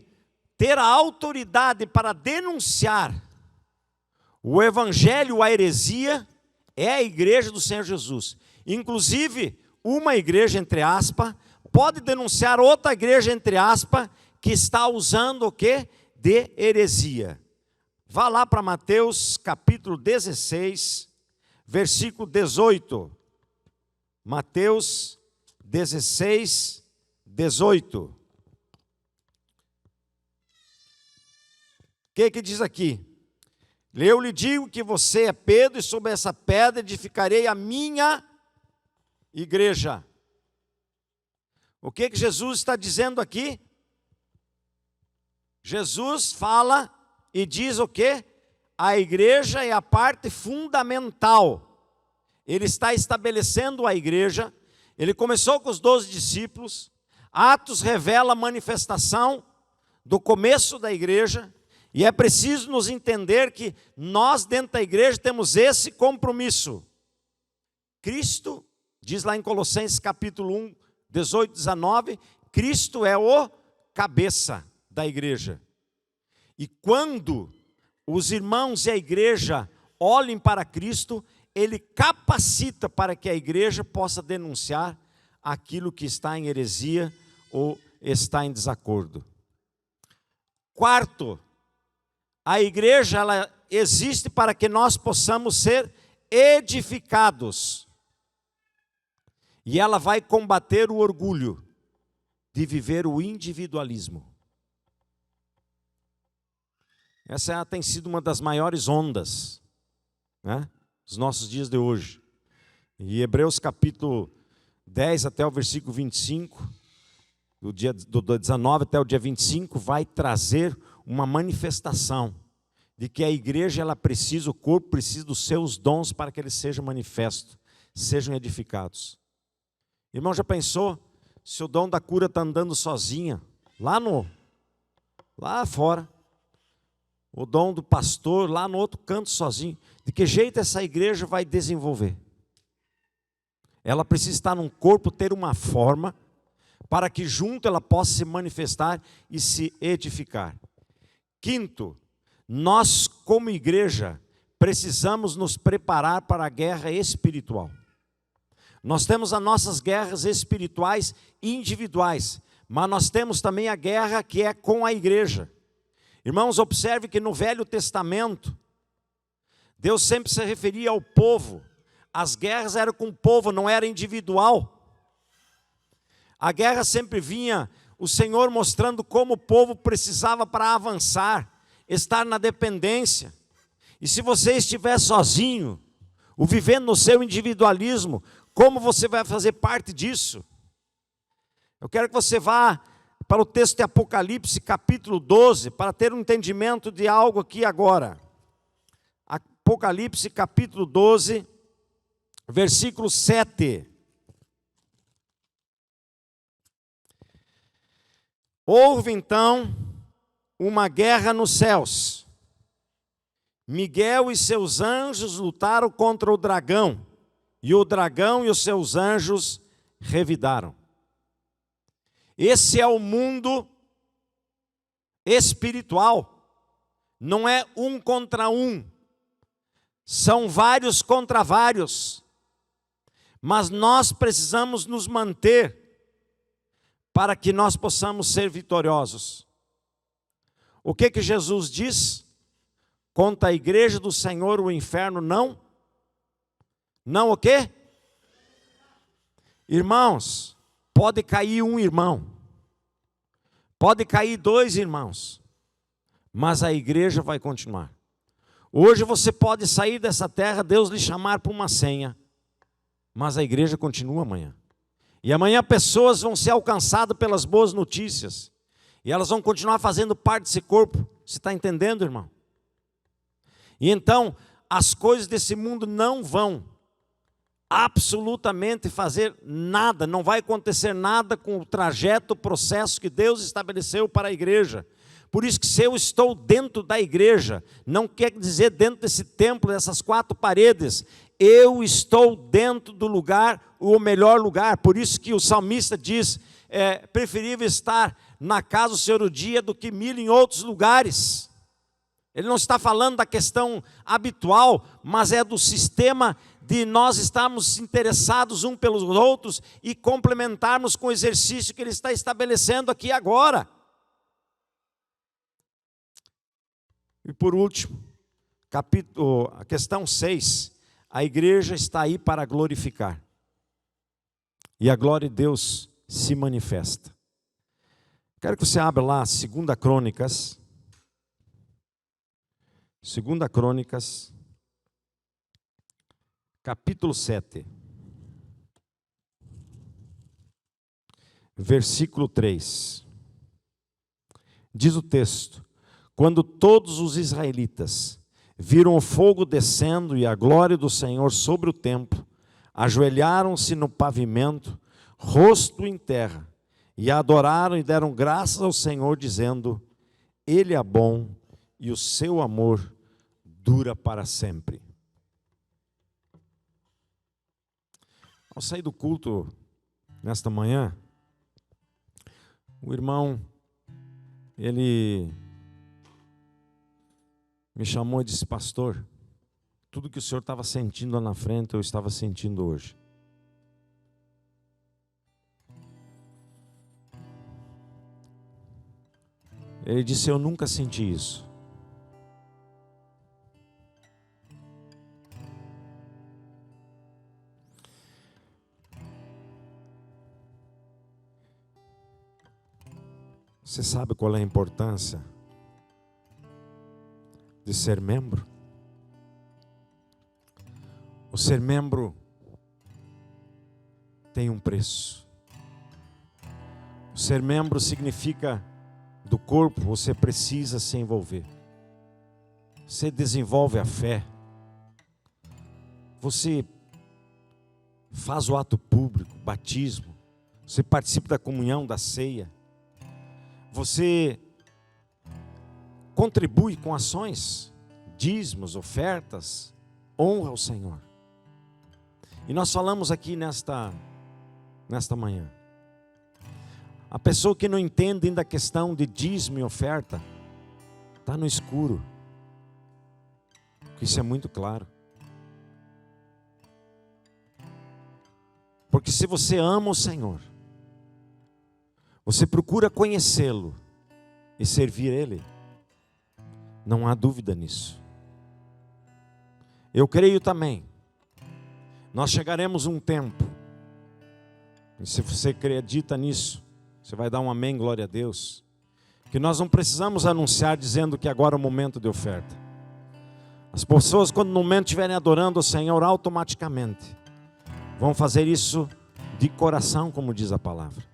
ter a autoridade para denunciar o evangelho, a heresia, é a igreja do Senhor Jesus. Inclusive, uma igreja, entre aspas, pode denunciar outra igreja, entre aspas, que está usando o quê? De heresia. Vá lá para Mateus capítulo 16, versículo 18. Mateus 16, 18. O que diz aqui? Eu lhe digo que você é Pedro, e sobre essa pedra edificarei a minha igreja. O que Jesus está dizendo aqui? Jesus fala e diz o quê? A igreja é a parte fundamental. Ele está estabelecendo a igreja. Ele começou com os 12 discípulos. Atos revela a manifestação do começo da igreja. E é preciso nos entender que nós dentro da igreja temos esse compromisso. Cristo, diz lá em Colossenses capítulo 1, 18, 19, Cristo é o cabeça da igreja. E quando os irmãos e a igreja olhem para Cristo, Ele capacita para que a igreja possa denunciar aquilo que está em heresia ou está em desacordo. Quarto, a igreja ela existe para que nós possamos ser edificados. E ela vai combater o orgulho de viver o individualismo. Essa tem sido uma das maiores ondas, né, dos nossos dias de hoje. E Hebreus capítulo 10 até o versículo 25, do 19 até o dia 25, vai trazer uma manifestação de que a igreja ela precisa, o corpo precisa dos seus dons para que eles sejam manifestos, sejam edificados. Irmão, já pensou se o dom da cura está andando sozinha, lá fora, o dom do pastor lá no outro canto sozinho, de que jeito essa igreja vai desenvolver? Ela precisa estar num corpo, ter uma forma, para que junto ela possa se manifestar e se edificar. Quinto, nós como igreja precisamos nos preparar para a guerra espiritual. Nós temos as nossas guerras espirituais individuais, mas nós temos também a guerra que é com a igreja. Irmãos, observe que no Velho Testamento, Deus sempre se referia ao povo. As guerras eram com o povo, não era individual. A guerra sempre vinha, o Senhor mostrando como o povo precisava para avançar, estar na dependência. E se você estiver sozinho, ou vivendo no seu individualismo, como você vai fazer parte disso? Eu quero que você vá para o texto de Apocalipse, capítulo 12, para ter um entendimento de algo aqui agora. Apocalipse, capítulo 12, versículo 7. Houve então uma guerra nos céus. Miguel e seus anjos lutaram contra o dragão, e o dragão e os seus anjos revidaram. Esse é o mundo espiritual. Não é um contra um. São vários contra vários. Mas nós precisamos nos manter para que nós possamos ser vitoriosos. O que Jesus diz? Contra a igreja do Senhor o inferno não o quê? Irmãos, pode cair um irmão, pode cair dois irmãos, mas a igreja vai continuar. Hoje você pode sair dessa terra, Deus lhe chamar para uma senha, mas a igreja continua amanhã. E amanhã pessoas vão ser alcançadas pelas boas notícias. E elas vão continuar fazendo parte desse corpo. Você está entendendo, irmão? E então, as coisas desse mundo não vão absolutamente fazer nada, não vai acontecer nada com o trajeto, o processo que Deus estabeleceu para a igreja. Por isso que se eu estou dentro da igreja, não quer dizer dentro desse templo, dessas 4 paredes, eu estou dentro do lugar, o melhor lugar. Por isso que o salmista diz, é preferível estar na casa do Senhor o dia do que 1000 em outros lugares. Ele não está falando da questão habitual, mas é do sistema de nós estarmos interessados uns pelos outros e complementarmos com o exercício que ele está estabelecendo aqui agora. E por último, a questão 6, a igreja está aí para glorificar. E a glória de Deus se manifesta. Quero que você abra lá 2 Crônicas. 2 Crônicas, capítulo 7, versículo 3. Diz o texto: quando todos os israelitas viram o fogo descendo e a glória do Senhor sobre o templo, ajoelharam-se no pavimento, rosto em terra, e adoraram e deram graças ao Senhor, dizendo: Ele é bom e o seu amor dura para sempre. Ao sair do culto nesta manhã, o irmão, ele me chamou e disse: pastor, tudo que o senhor estava sentindo lá na frente, eu estava sentindo hoje. Ele disse: eu nunca senti isso. Você sabe qual é a importância de ser membro? O ser membro tem um preço. O ser membro significa, do corpo, você precisa se envolver. Você desenvolve a fé. Você faz o ato público, batismo. Você participa da comunhão, da ceia. Você contribui com ações, dízimos, ofertas, honra ao Senhor. E nós falamos aqui nesta manhã. A pessoa que não entende ainda a questão de dízimo e oferta, está no escuro. Isso é muito claro. Porque se você ama o Senhor, você procura conhecê-lo e servir Ele, não há dúvida nisso. Eu creio também, nós chegaremos um tempo, e se você acredita nisso, você vai dar um amém, glória a Deus, que nós não precisamos anunciar dizendo que agora é o momento de oferta. As pessoas, quando no momento estiverem adorando o Senhor, automaticamente vão fazer isso de coração, como diz a palavra.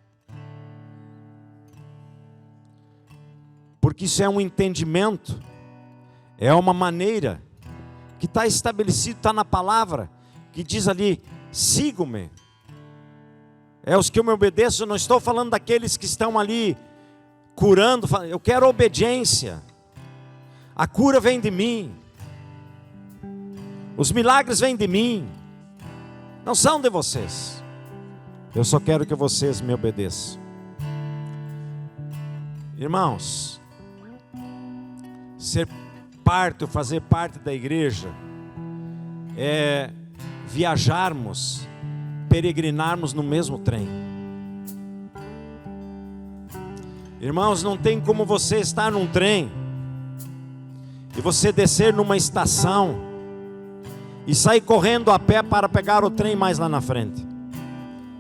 Porque isso é um entendimento, é uma maneira que está estabelecido, está na palavra, que diz ali: sigam-me. É os que eu me obedeço. Eu não estou falando daqueles que estão ali curando, eu quero obediência. A cura vem de mim, os milagres vêm de mim, não são de vocês. Eu só quero que vocês me obedeçam. Irmãos, ser parte, fazer parte da igreja é viajarmos, peregrinarmos no mesmo trem. Irmãos, não tem como você estar num trem e você descer numa estação e sair correndo a pé para pegar o trem mais lá na frente.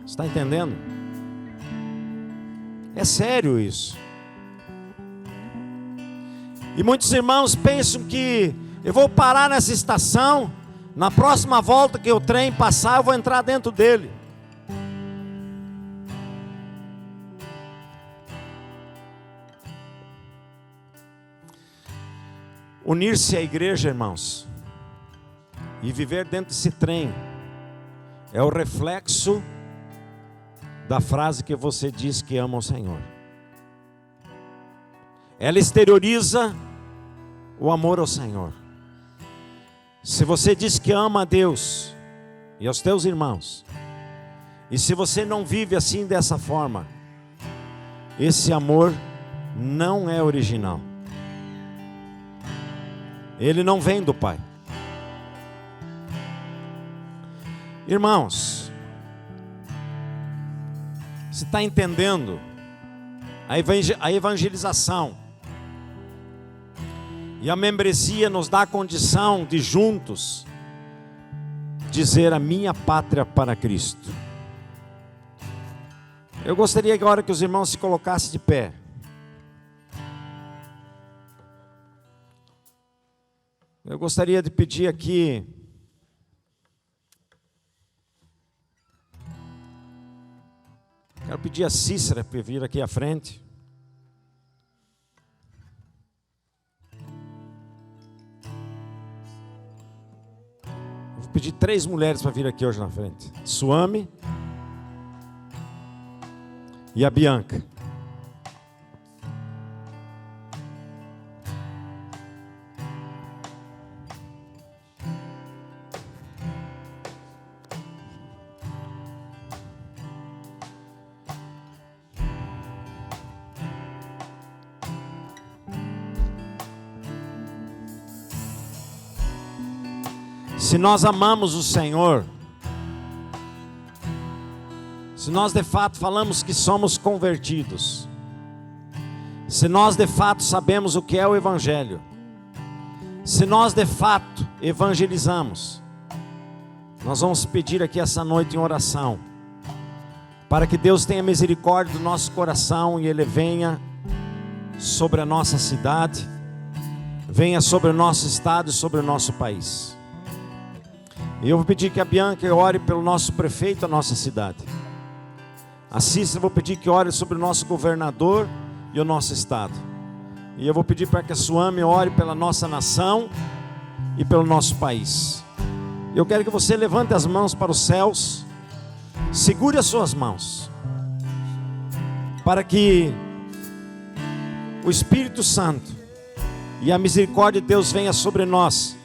Você está entendendo? É sério isso. E muitos irmãos pensam que Eu vou parar nessa estação. Na próxima volta que o trem passar, eu vou entrar dentro dele. Unir-se à igreja, irmãos, e viver dentro desse trem, é o reflexo da frase que você diz que ama o Senhor. Ela exterioriza o amor ao Senhor. Se você diz que ama a Deus e aos teus irmãos, e se você não vive assim dessa forma, esse amor não é original. Ele não vem do Pai. Irmãos, você está entendendo a evangelização e a membresia nos dá a condição de juntos dizer a minha pátria para Cristo. Eu gostaria agora que os irmãos se colocassem de pé. Eu gostaria de pedir aqui quero pedir a Cícera para vir aqui à frente. Vou pedir 3 mulheres para vir aqui hoje na frente. Suame e a Bianca. Se nós amamos o Senhor, se nós de fato falamos que somos convertidos, se nós de fato sabemos o que é o Evangelho, se nós de fato evangelizamos, nós vamos pedir aqui essa noite em oração, para que Deus tenha misericórdia do nosso coração e Ele venha sobre a nossa cidade, venha sobre o nosso estado e sobre o nosso país. E eu vou pedir que a Bianca ore pelo nosso prefeito, a nossa cidade. A Cícera, eu vou pedir que ore sobre o nosso governador e o nosso estado. E eu vou pedir para que a Suame ore pela nossa nação e pelo nosso país. Eu quero que você levante as mãos para os céus, segure as suas mãos, para que o Espírito Santo e a misericórdia de Deus venha sobre nós,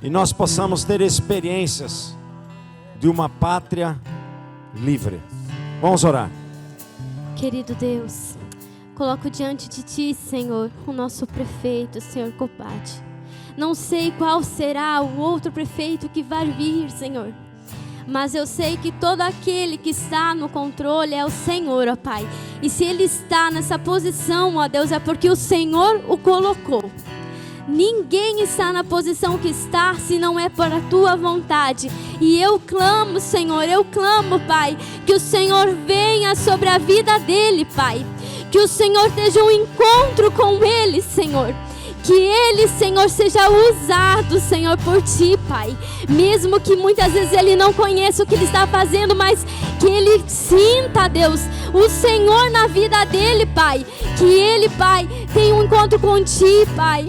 e nós possamos ter experiências de uma pátria livre. Vamos orar. Querido Deus, coloco diante de Ti, Senhor, o nosso prefeito, Senhor Copati. Não sei qual será o outro prefeito que vai vir, Senhor, mas eu sei que todo aquele que está no controle é o Senhor, ó Pai. E se ele está nessa posição, ó Deus, é porque o Senhor o colocou. Ninguém está na posição que está se não é por a Tua vontade. E eu clamo, Senhor, eu clamo, Pai, que o Senhor venha sobre a vida dele, Pai. Que o Senhor esteja um encontro com ele, Senhor. Que ele, Senhor, seja usado, Senhor, por Ti, Pai. Mesmo que muitas vezes ele não conheça o que ele está fazendo, mas que ele sinta, Deus, o Senhor na vida dele, Pai. Que ele, Pai, tenha um encontro com Ti, Pai.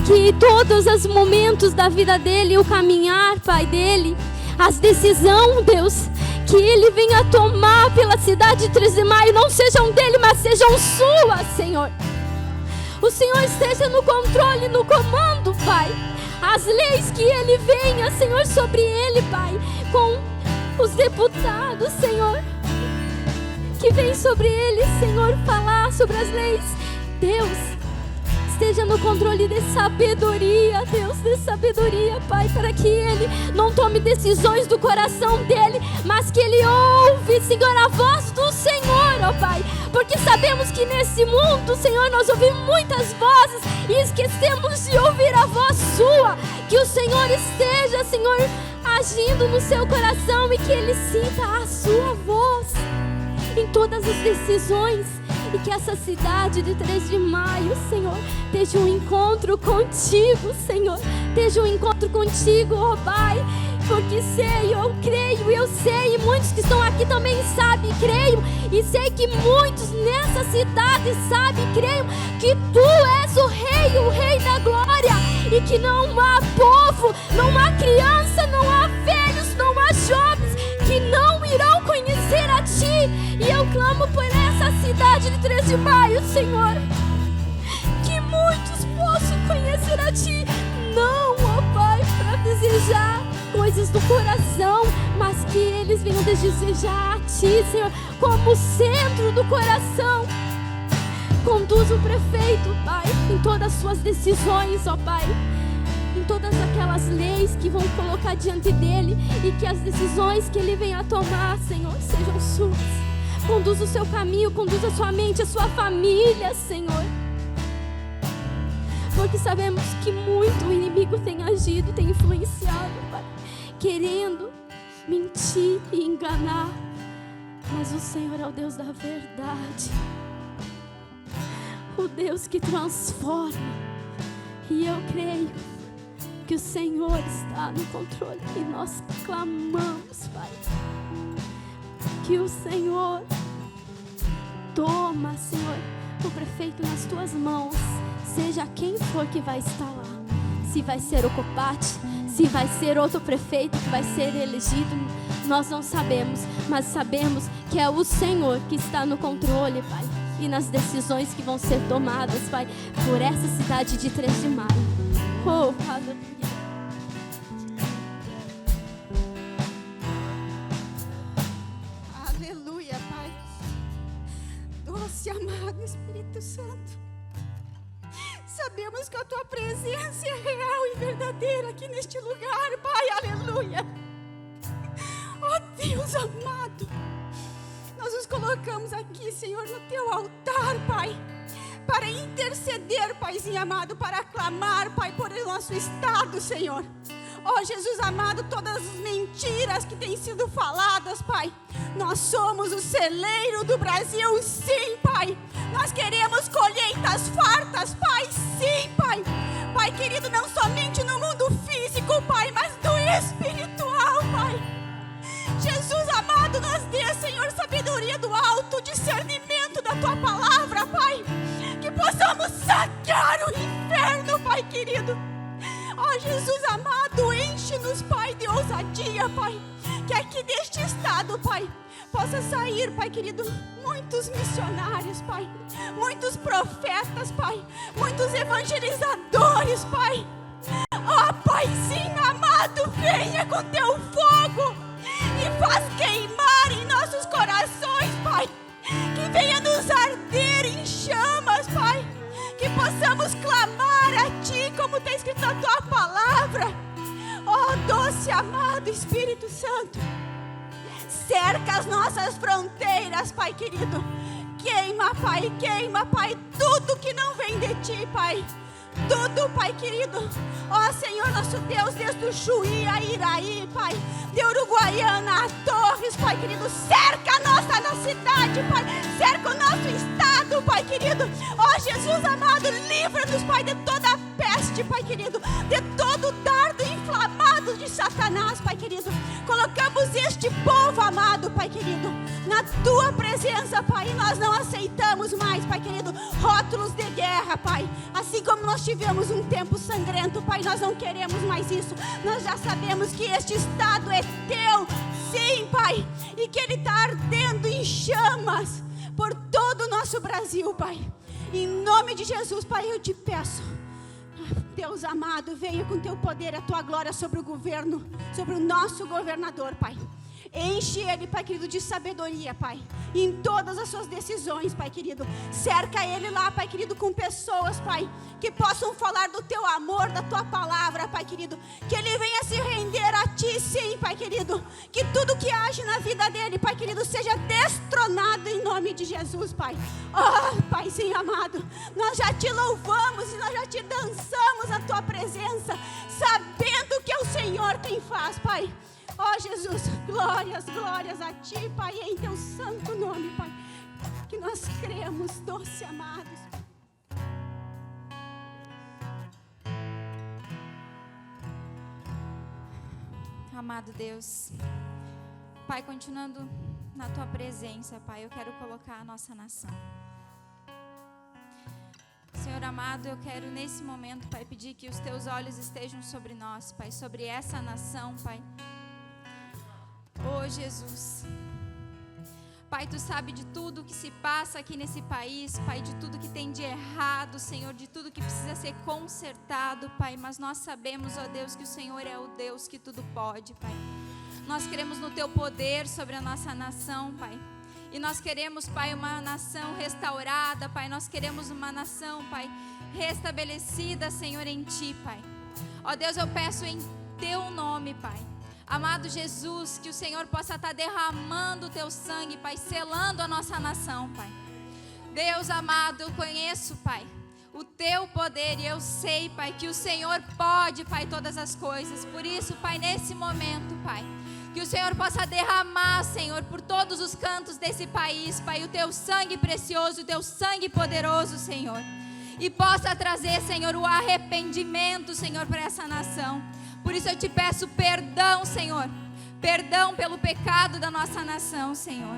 Que todos os momentos da vida dele, o caminhar, Pai, dele, as decisões, Deus, que ele venha tomar pela cidade de 13 de maio, não sejam dele, mas sejam suas, Senhor. O Senhor esteja no controle, no comando, Pai. As leis que ele venha, Senhor, sobre ele, Pai, com os deputados, Senhor, que vem sobre ele, Senhor, falar sobre as leis. Deus, esteja no controle de sabedoria, Deus, de sabedoria, Pai, para que ele não tome decisões do coração dele, mas que ele ouve, Senhor, a voz do Senhor, ó Pai, porque sabemos que nesse mundo, Senhor, nós ouvimos muitas vozes e esquecemos de ouvir a voz sua. Que o Senhor esteja, Senhor, agindo no seu coração e que ele sinta a sua voz em todas as decisões. E que essa cidade de 3 de maio, Senhor, esteja um encontro contigo, Senhor. Esteja um encontro contigo, ó Pai. Porque sei, eu creio, eu sei, e muitos que estão aqui também sabem, creio, e sei que muitos nessa cidade sabem, creio, que Tu és o Rei da glória, e que não há povo, não há criança, não há velhos, não há jovens, que não irão conhecer a Ti. E eu clamo por essa cidade de 3 de maio, Senhor, que muitos possam conhecer a Ti, não, ó Pai, para desejar coisas do coração, mas que eles venham desejar a Ti, Senhor, como centro do coração. Conduz o prefeito, Pai, em todas as suas decisões, ó Pai, em todas aquelas leis que vão colocar diante dele, e que as decisões que ele venha a tomar, Senhor, sejam suas. Conduz o seu caminho, conduz a sua mente, a sua família, Senhor. Porque sabemos que muito o inimigo tem agido, tem influenciado, Pai, querendo mentir e enganar. Mas o Senhor é o Deus da verdade, o Deus que transforma. E eu creio que o Senhor está no controle, e nós clamamos, Pai, que o Senhor toma, Senhor, o prefeito nas Tuas mãos, seja quem for que vai estar lá. Se vai ser o Copate, se vai ser outro prefeito que vai ser elegido, nós não sabemos, mas sabemos que é o Senhor que está no controle, Pai, e nas decisões que vão ser tomadas, Pai, por essa cidade de 3 de maio. Oh, aleluia. Aleluia, Pai. Doce, amado Espírito Santo, sabemos que a Tua presença é real e verdadeira aqui neste lugar, Pai, aleluia. Oh Deus amado, nós nos colocamos aqui, Senhor, no Teu altar, Pai, para interceder, Paizinho amado, para clamar, Pai, por o nosso estado, Senhor. Oh Jesus amado, todas as mentiras que têm sido faladas, Pai, nós somos o celeiro do Brasil, sim, Pai. Nós queremos colheitas fartas, Pai, sim, Pai. Pai querido, não somente no mundo físico, Pai, mas no espiritual, Pai. Jesus amado, nos dê, Senhor, sabedoria do alto, discernimento da Tua palavra, Pai, que possamos saquear o inferno, Pai querido. Ó Jesus amado, enche-nos, Pai, de ousadia, Pai, que aqui deste estado, Pai, possa sair, Pai querido, muitos missionários, Pai, muitos profetas, Pai, muitos evangelizadores, Pai. Ó Paizinho amado, venha com Teu fogo e faz queimar em nossos corações, Pai, que venha nos arder em chamas, Pai, que possamos clamar a Ti, como está escrito na Tua palavra. Ó doce amado Espírito Santo, cerca as nossas fronteiras, Pai querido. Queima, Pai, tudo que não vem de Ti, Pai. Tudo, Pai querido. Ó Senhor nosso Deus, desde o Chuí a Iraí, Pai, de Uruguaiana a Torres, Pai querido, cerca a nossa cidade, Pai, cerca o nosso estado, Pai querido. Ó Jesus amado, livra-nos, Pai, de toda a peste, Pai querido, de todo dardo inflamado de Satanás, Pai querido. Colocamos este povo amado, Pai querido, na Tua presença, Pai, e nós não aceitamos mais, Pai querido, rótulos de guerra, Pai. Assim como nós tivemos um tempo sangrento, Pai, nós não queremos mais isso. Nós já sabemos que este estado é Teu, sim, Pai, e que ele está ardendo em chamas por todo o nosso Brasil, Pai. Em nome de Jesus, Pai, eu te peço, Deus amado, venha com Teu poder, a Tua glória sobre o governo, sobre o nosso governador, Pai. Enche ele, Pai querido, de sabedoria, Pai, em todas as suas decisões, Pai querido. Cerca ele lá, Pai querido, com pessoas, Pai, que possam falar do Teu amor, da Tua palavra, Pai querido. Que ele venha se render a Ti, sim, Pai querido. Que tudo que age na vida dele, Pai querido, seja destronado em nome de Jesus, Pai. Oh, Paizinho amado, nós já Te louvamos e nós já Te dançamos na Tua presença, sabendo que é o Senhor quem faz, Pai. Ó Jesus, glórias a Ti, Pai, em Teu santo nome, Pai. que nós cremos, doce amados. Amado Deus, Pai, continuando na Tua presença, Pai, eu quero colocar a nossa nação. Senhor amado, eu quero nesse momento, Pai, pedir que os Teus olhos estejam sobre nós, Pai, sobre essa nação, Pai. Oh, Jesus. Pai, Tu sabe de tudo que se passa aqui nesse país, Pai, de tudo que tem de errado, Senhor, de tudo que precisa ser consertado, Pai, mas nós sabemos, ó Deus, que o Senhor é o Deus que tudo pode, Pai. Nós queremos no Teu poder sobre a nossa nação, Pai. E nós queremos, Pai, uma nação restaurada, Pai. Nós queremos uma nação, Pai, restabelecida, Senhor, em Ti, Pai. Ó Deus, eu peço em Teu nome, Pai. Amado Jesus, que o Senhor possa estar derramando o Teu sangue, Pai, selando a nossa nação, Pai. Deus amado, eu conheço, Pai, o Teu poder e eu sei, Pai, que o Senhor pode, Pai, todas as coisas. Por isso, Pai, nesse momento, Pai, que o Senhor possa derramar, Senhor, por todos os cantos desse país, Pai, o Teu sangue precioso, o Teu sangue poderoso, Senhor. E possa trazer, Senhor, o arrependimento, Senhor, para essa nação. Por isso eu Te peço perdão, Senhor. Perdão pelo pecado da nossa nação, Senhor.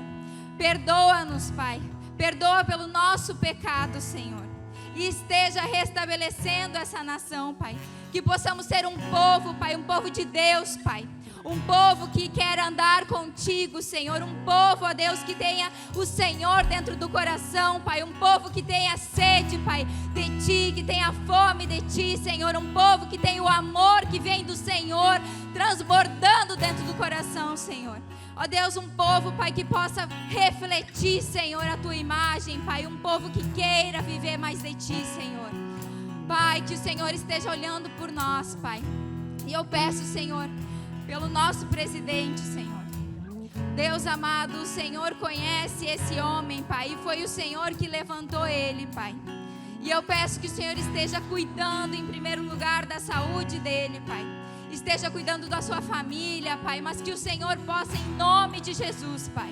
Perdoa-nos, Pai. Perdoa pelo nosso pecado, Senhor. E esteja restabelecendo essa nação, Pai. Que possamos ser um povo, Pai, um povo de Deus, Pai. Um povo que quer andar contigo, Senhor. Um povo, ó Deus, que tenha o Senhor dentro do coração, Pai. Um povo que tenha sede, Pai, de Ti, que tenha fome de Ti, Senhor. Um povo que tenha o amor que vem do Senhor, transbordando dentro do coração, Senhor. Ó Deus, um povo, Pai, que possa refletir, Senhor, a Tua imagem, Pai. Um povo que queira viver mais de Ti, Senhor. Pai, que o Senhor esteja olhando por nós, Pai. E eu peço, Senhor, pelo nosso presidente, Senhor. Deus amado, o Senhor conhece esse homem, Pai, e foi o Senhor que levantou ele, Pai. E eu peço que o Senhor esteja cuidando, em primeiro lugar, da saúde dele, Pai. Esteja cuidando da sua família, Pai, mas que o Senhor possa, em nome de Jesus, Pai,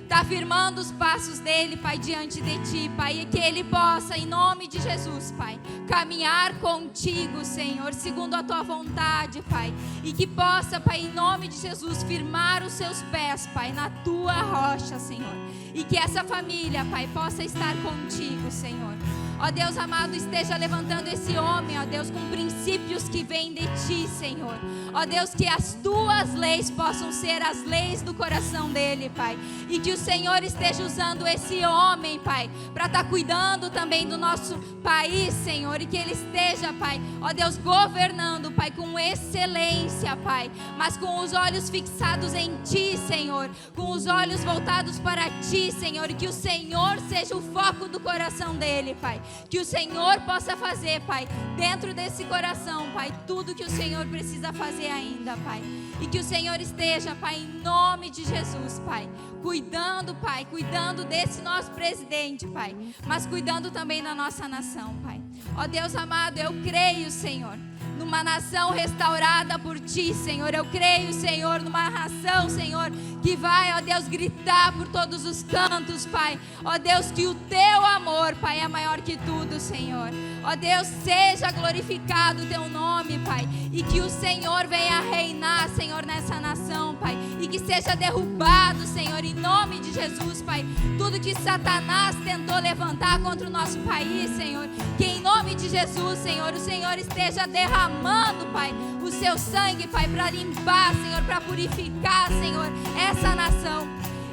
tá firmando os passos dele, Pai, diante de Ti, Pai, e que ele possa, em nome de Jesus, Pai, caminhar contigo, Senhor, segundo a Tua vontade, Pai, e que possa, Pai, em nome de Jesus, firmar os seus pés, Pai, na Tua rocha, Senhor, e que essa família, Pai, possa estar contigo, Senhor. Ó Deus amado, esteja levantando esse homem, ó Deus, com princípios que vêm de Ti, Senhor. Ó Deus, que as Tuas leis possam ser as leis do coração dele, Pai. E que o Senhor esteja usando esse homem, Pai, para estar cuidando também do nosso país, Senhor. E que ele esteja, Pai, ó Deus, governando, Pai, com excelência, Pai. Mas com os olhos fixados em Ti, Senhor. Com os olhos voltados para Ti, Senhor. E que o Senhor seja o foco do coração dele, Pai. Que o Senhor possa fazer, Pai, dentro desse coração, Pai, tudo que o Senhor precisa fazer ainda, Pai. E que o Senhor esteja, Pai, em nome de Jesus, Pai, cuidando, Pai, cuidando desse nosso presidente, Pai, mas cuidando também da nossa nação, Pai. Ó Deus amado, eu creio, Senhor, numa nação restaurada por Ti, Senhor. Eu creio, Senhor, numa nação, Senhor, que vai, ó Deus, gritar por todos os cantos, Pai. Ó Deus, que o Teu amor, Pai, é maior que tudo, Senhor. Ó Deus, seja glorificado o Teu nome, Pai. E que o Senhor venha reinar, Senhor, nessa nação, Pai. E que seja derrubado, Senhor, em nome de Jesus, Pai. Tudo que Satanás tentou levantar contra o nosso país, Senhor. Que em nome de Jesus, Senhor, o Senhor esteja derramando, Pai, o Seu sangue, Pai, para limpar, Senhor, para purificar, Senhor, essa nação.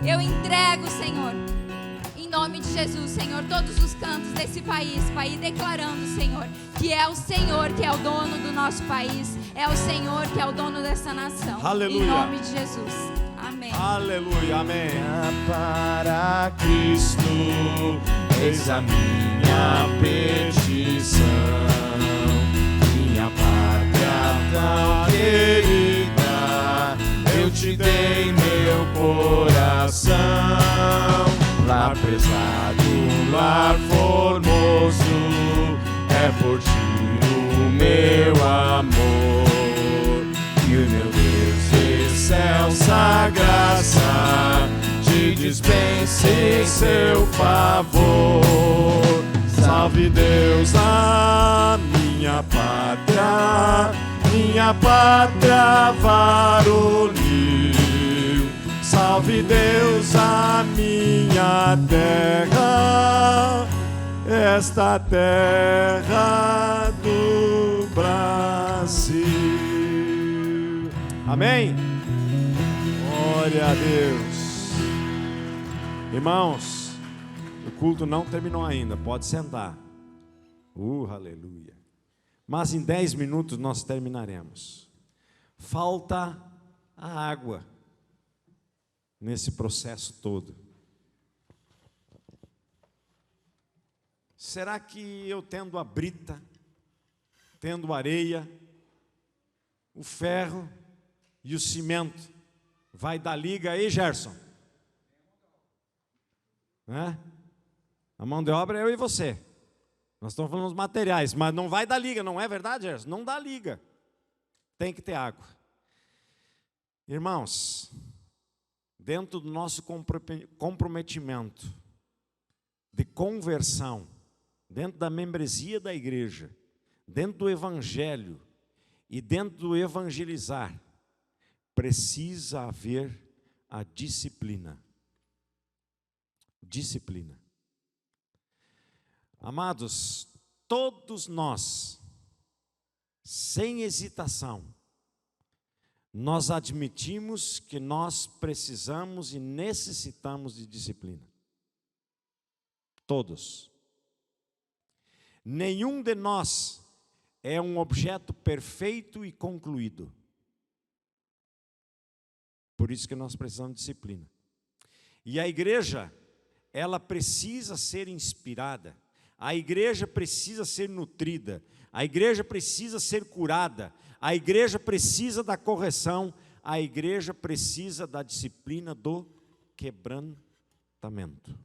Eu entrego, Senhor, em nome de Jesus, Senhor, todos os cantos desse país, Pai, e declarando, Senhor, que é o Senhor que é o dono do nosso país, é o Senhor que é o dono dessa nação. Aleluia. Em nome de Jesus. Amém. Aleluia, amém. Para Cristo, eis a minha petição, minha pátria tão querida, eu Te dei meu coração. Lar pesado, lar formoso, é por Ti o meu amor. E o meu Deus excelsa graça te dispense em seu favor. Salve Deus a minha pátria varonil. Salve Deus a minha terra, esta terra do Brasil. Amém? Glória a Deus. Irmãos, o culto não terminou ainda, pode sentar. Aleluia. Mas em 10 minutos nós terminaremos. Falta a água nesse processo todo. Será que eu tendo a brita, tendo a areia, o ferro e o cimento, vai dar liga aí, Gerson? A mão de obra é eu e você. Nós estamos falando dos materiais, mas não vai dar liga, não é verdade, Gerson? Não dá liga. Tem que ter água. Irmãos, dentro do nosso comprometimento de conversão, dentro da membresia da igreja, dentro do evangelho e dentro do evangelizar, precisa haver a disciplina. Disciplina. Amados, todos nós, sem hesitação, nós admitimos que nós precisamos e necessitamos de disciplina. Todos. Nenhum de nós é um objeto perfeito e concluído. Por isso que nós precisamos de disciplina. E a igreja, ela precisa ser inspirada. A igreja precisa ser nutrida. A igreja precisa ser curada. A igreja precisa da correção. A igreja precisa da disciplina do quebrantamento.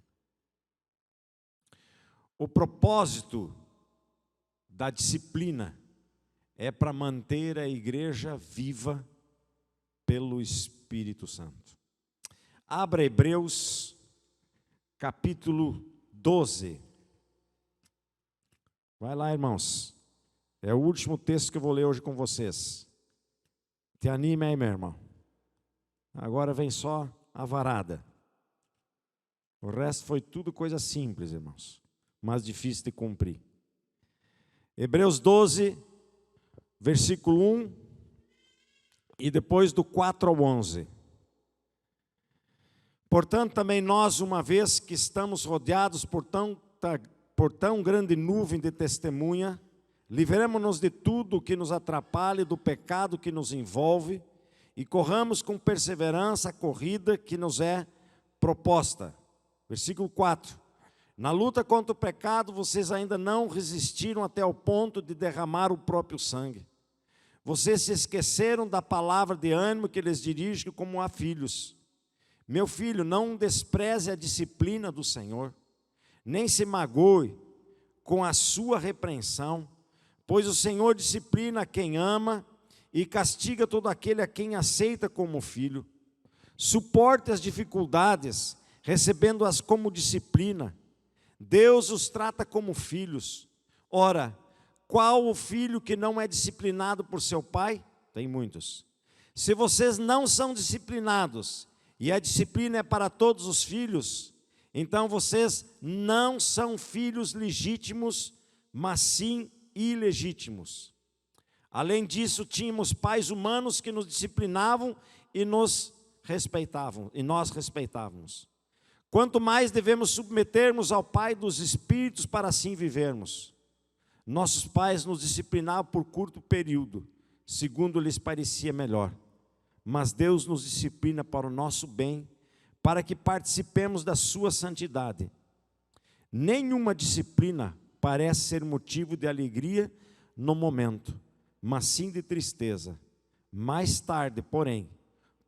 O propósito da disciplina é para manter a igreja viva pelo Espírito Santo. Abra Hebreus, capítulo 12. Vai lá, irmãos. É o último texto que eu vou ler hoje com vocês. Te anime aí, meu irmão. Agora vem só a varada. O resto foi tudo coisa simples, irmãos, mas difícil de cumprir. Hebreus 12, versículo 1, e depois do 4 ao 11. Portanto, também nós, uma vez que estamos rodeados por tão grande nuvem de testemunha, livremo-nos de tudo que nos atrapalhe, do pecado que nos envolve, e corramos com perseverança a corrida que nos é proposta. Versículo 4. Na luta contra o pecado, vocês ainda não resistiram até o ponto de derramar o próprio sangue. Vocês se esqueceram da palavra de ânimo que lhes dirige como a filhos. Meu filho, não despreze a disciplina do Senhor, nem se magoe com a sua repreensão, pois o Senhor disciplina quem ama e castiga todo aquele a quem aceita como filho. Suporte as dificuldades, recebendo-as como disciplina. Deus os trata como filhos. Ora, qual o filho que não é disciplinado por seu pai? Tem muitos. Se vocês não são disciplinados, e a disciplina é para todos os filhos, então vocês não são filhos legítimos, mas sim ilegítimos. Além disso, tínhamos pais humanos que nos disciplinavam e nos respeitavam, e nós respeitávamos. Quanto mais devemos submetermos ao Pai dos Espíritos para assim vivermos. Nossos pais nos disciplinavam por curto período, segundo lhes parecia melhor. Mas Deus nos disciplina para o nosso bem, para que participemos da sua santidade. Nenhuma disciplina parece ser motivo de alegria no momento, mas sim de tristeza. Mais tarde, porém,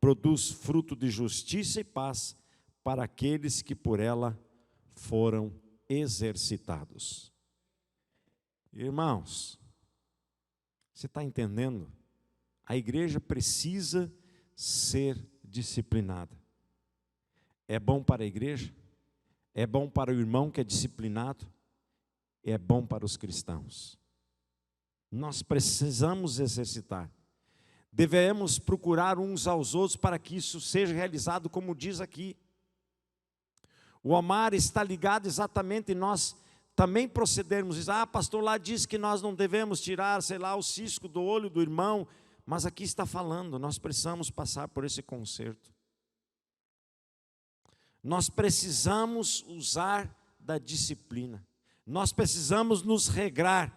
produz fruto de justiça e paz para aqueles que por ela foram exercitados. Irmãos, você está entendendo? A igreja precisa ser disciplinada. é bom para a igreja, é bom para o irmão que é disciplinado, é bom para os cristãos. Nós precisamos exercitar. Devemos procurar uns aos outros para que isso seja realizado, como diz aqui. O amar está ligado exatamente em nós também procedermos. Diz, pastor, lá diz que nós não devemos tirar, sei lá, o cisco do olho do irmão. Mas aqui está falando, nós precisamos passar por esse conserto. Nós precisamos usar da disciplina. Nós precisamos nos regrar.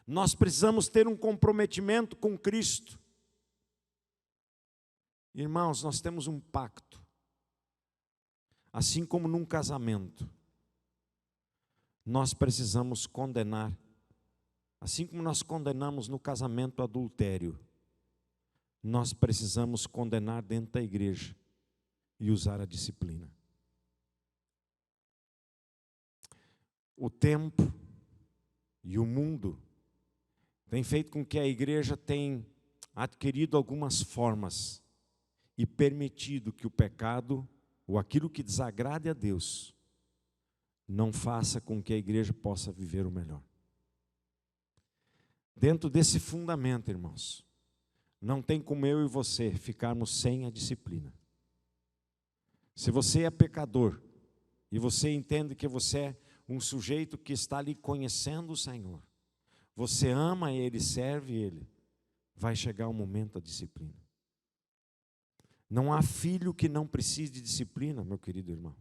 Nós precisamos ter um comprometimento com Cristo. Irmãos, nós temos um pacto. Assim como num casamento, nós precisamos condenar. Assim como nós condenamos no casamento o adultério, nós precisamos condenar dentro da igreja e usar a disciplina. O tempo e o mundo tem feito com que a igreja tenha adquirido algumas formas e permitido que o pecado ou aquilo que desagrade a Deus não faça com que a igreja possa viver o melhor. Dentro desse fundamento, irmãos, não tem como eu e você ficarmos sem a disciplina. Se você é pecador e você entende que você é um sujeito que está ali conhecendo o Senhor, você ama Ele, serve Ele, vai chegar o momento da disciplina. Não há filho que não precise de disciplina, meu querido irmão.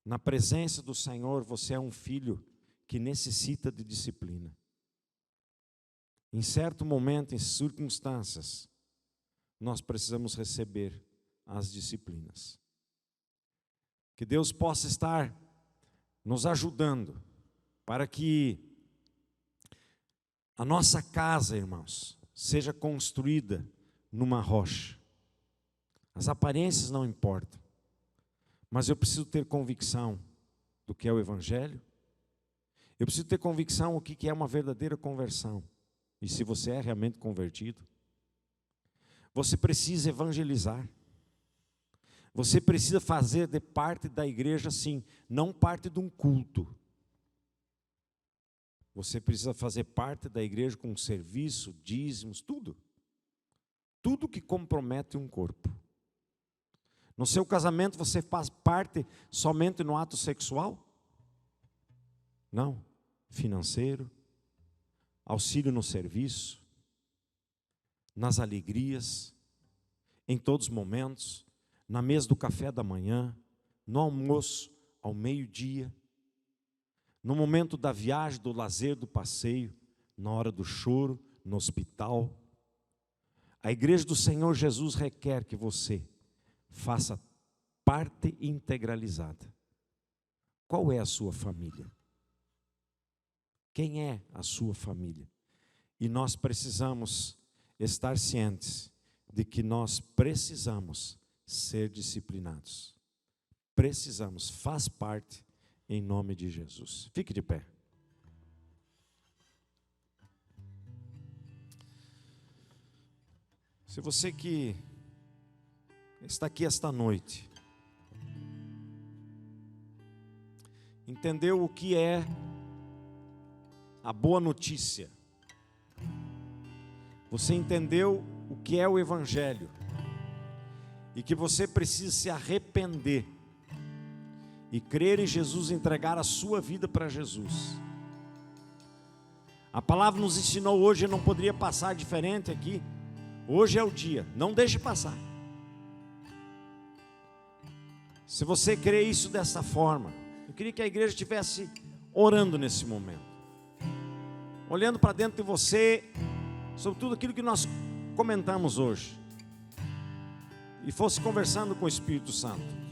Na presença do Senhor, você é um filho que necessita de disciplina. Em certo momento, em circunstâncias, nós precisamos receber as disciplinas. Que Deus possa estar nos ajudando para que a nossa casa, irmãos, seja construída numa rocha. As aparências não importam, mas eu preciso ter convicção do que é o Evangelho. Eu preciso ter convicção do que é uma verdadeira conversão. E se você é realmente convertido, você precisa evangelizar. Você precisa fazer de parte da igreja, sim, não parte de um culto. Você precisa fazer parte da igreja com serviço, dízimos, tudo. Tudo que compromete um corpo. No seu casamento você faz parte somente no ato sexual? Não. Financeiro, auxílio no serviço, nas alegrias, em todos os momentos, na mesa do café da manhã, no almoço, ao meio-dia, no momento da viagem, do lazer, do passeio, na hora do choro, no hospital. A igreja do Senhor Jesus requer que você faça parte integralizada. Qual é a sua família? Quem é a sua família? E nós precisamos estar cientes de que nós precisamos ser disciplinados. Precisamos, faz parte, em nome de Jesus. Fique de pé. Se você que está aqui esta noite, entendeu o que é a boa notícia, você entendeu o que é o Evangelho, e que você precisa se arrepender, e crer em Jesus, entregar a sua vida para Jesus. A palavra nos ensinou hoje, não poderia passar diferente aqui. Hoje é o dia, não deixe passar. Se você crê isso dessa forma, eu queria que a igreja estivesse orando nesse momento, olhando para dentro de você, sobre tudo aquilo que nós comentamos hoje, e fosse conversando com o Espírito Santo.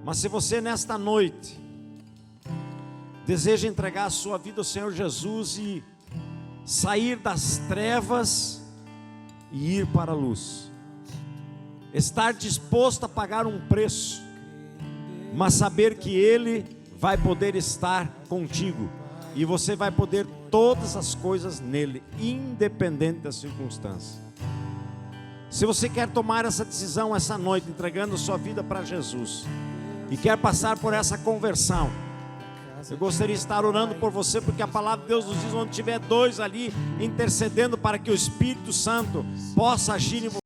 Mas se você nesta noite deseja entregar a sua vida ao Senhor Jesus e sair das trevas e ir para a luz, estar disposto a pagar um preço, mas saber que Ele vai poder estar contigo e você vai poder todas as coisas nele, independente das circunstâncias. Se você quer tomar essa decisão essa noite, entregando sua vida para Jesus, e quer passar por essa conversão, eu gostaria de estar orando por você, porque a palavra de Deus nos diz: onde tiver dois ali intercedendo para que o Espírito Santo possa agir em você.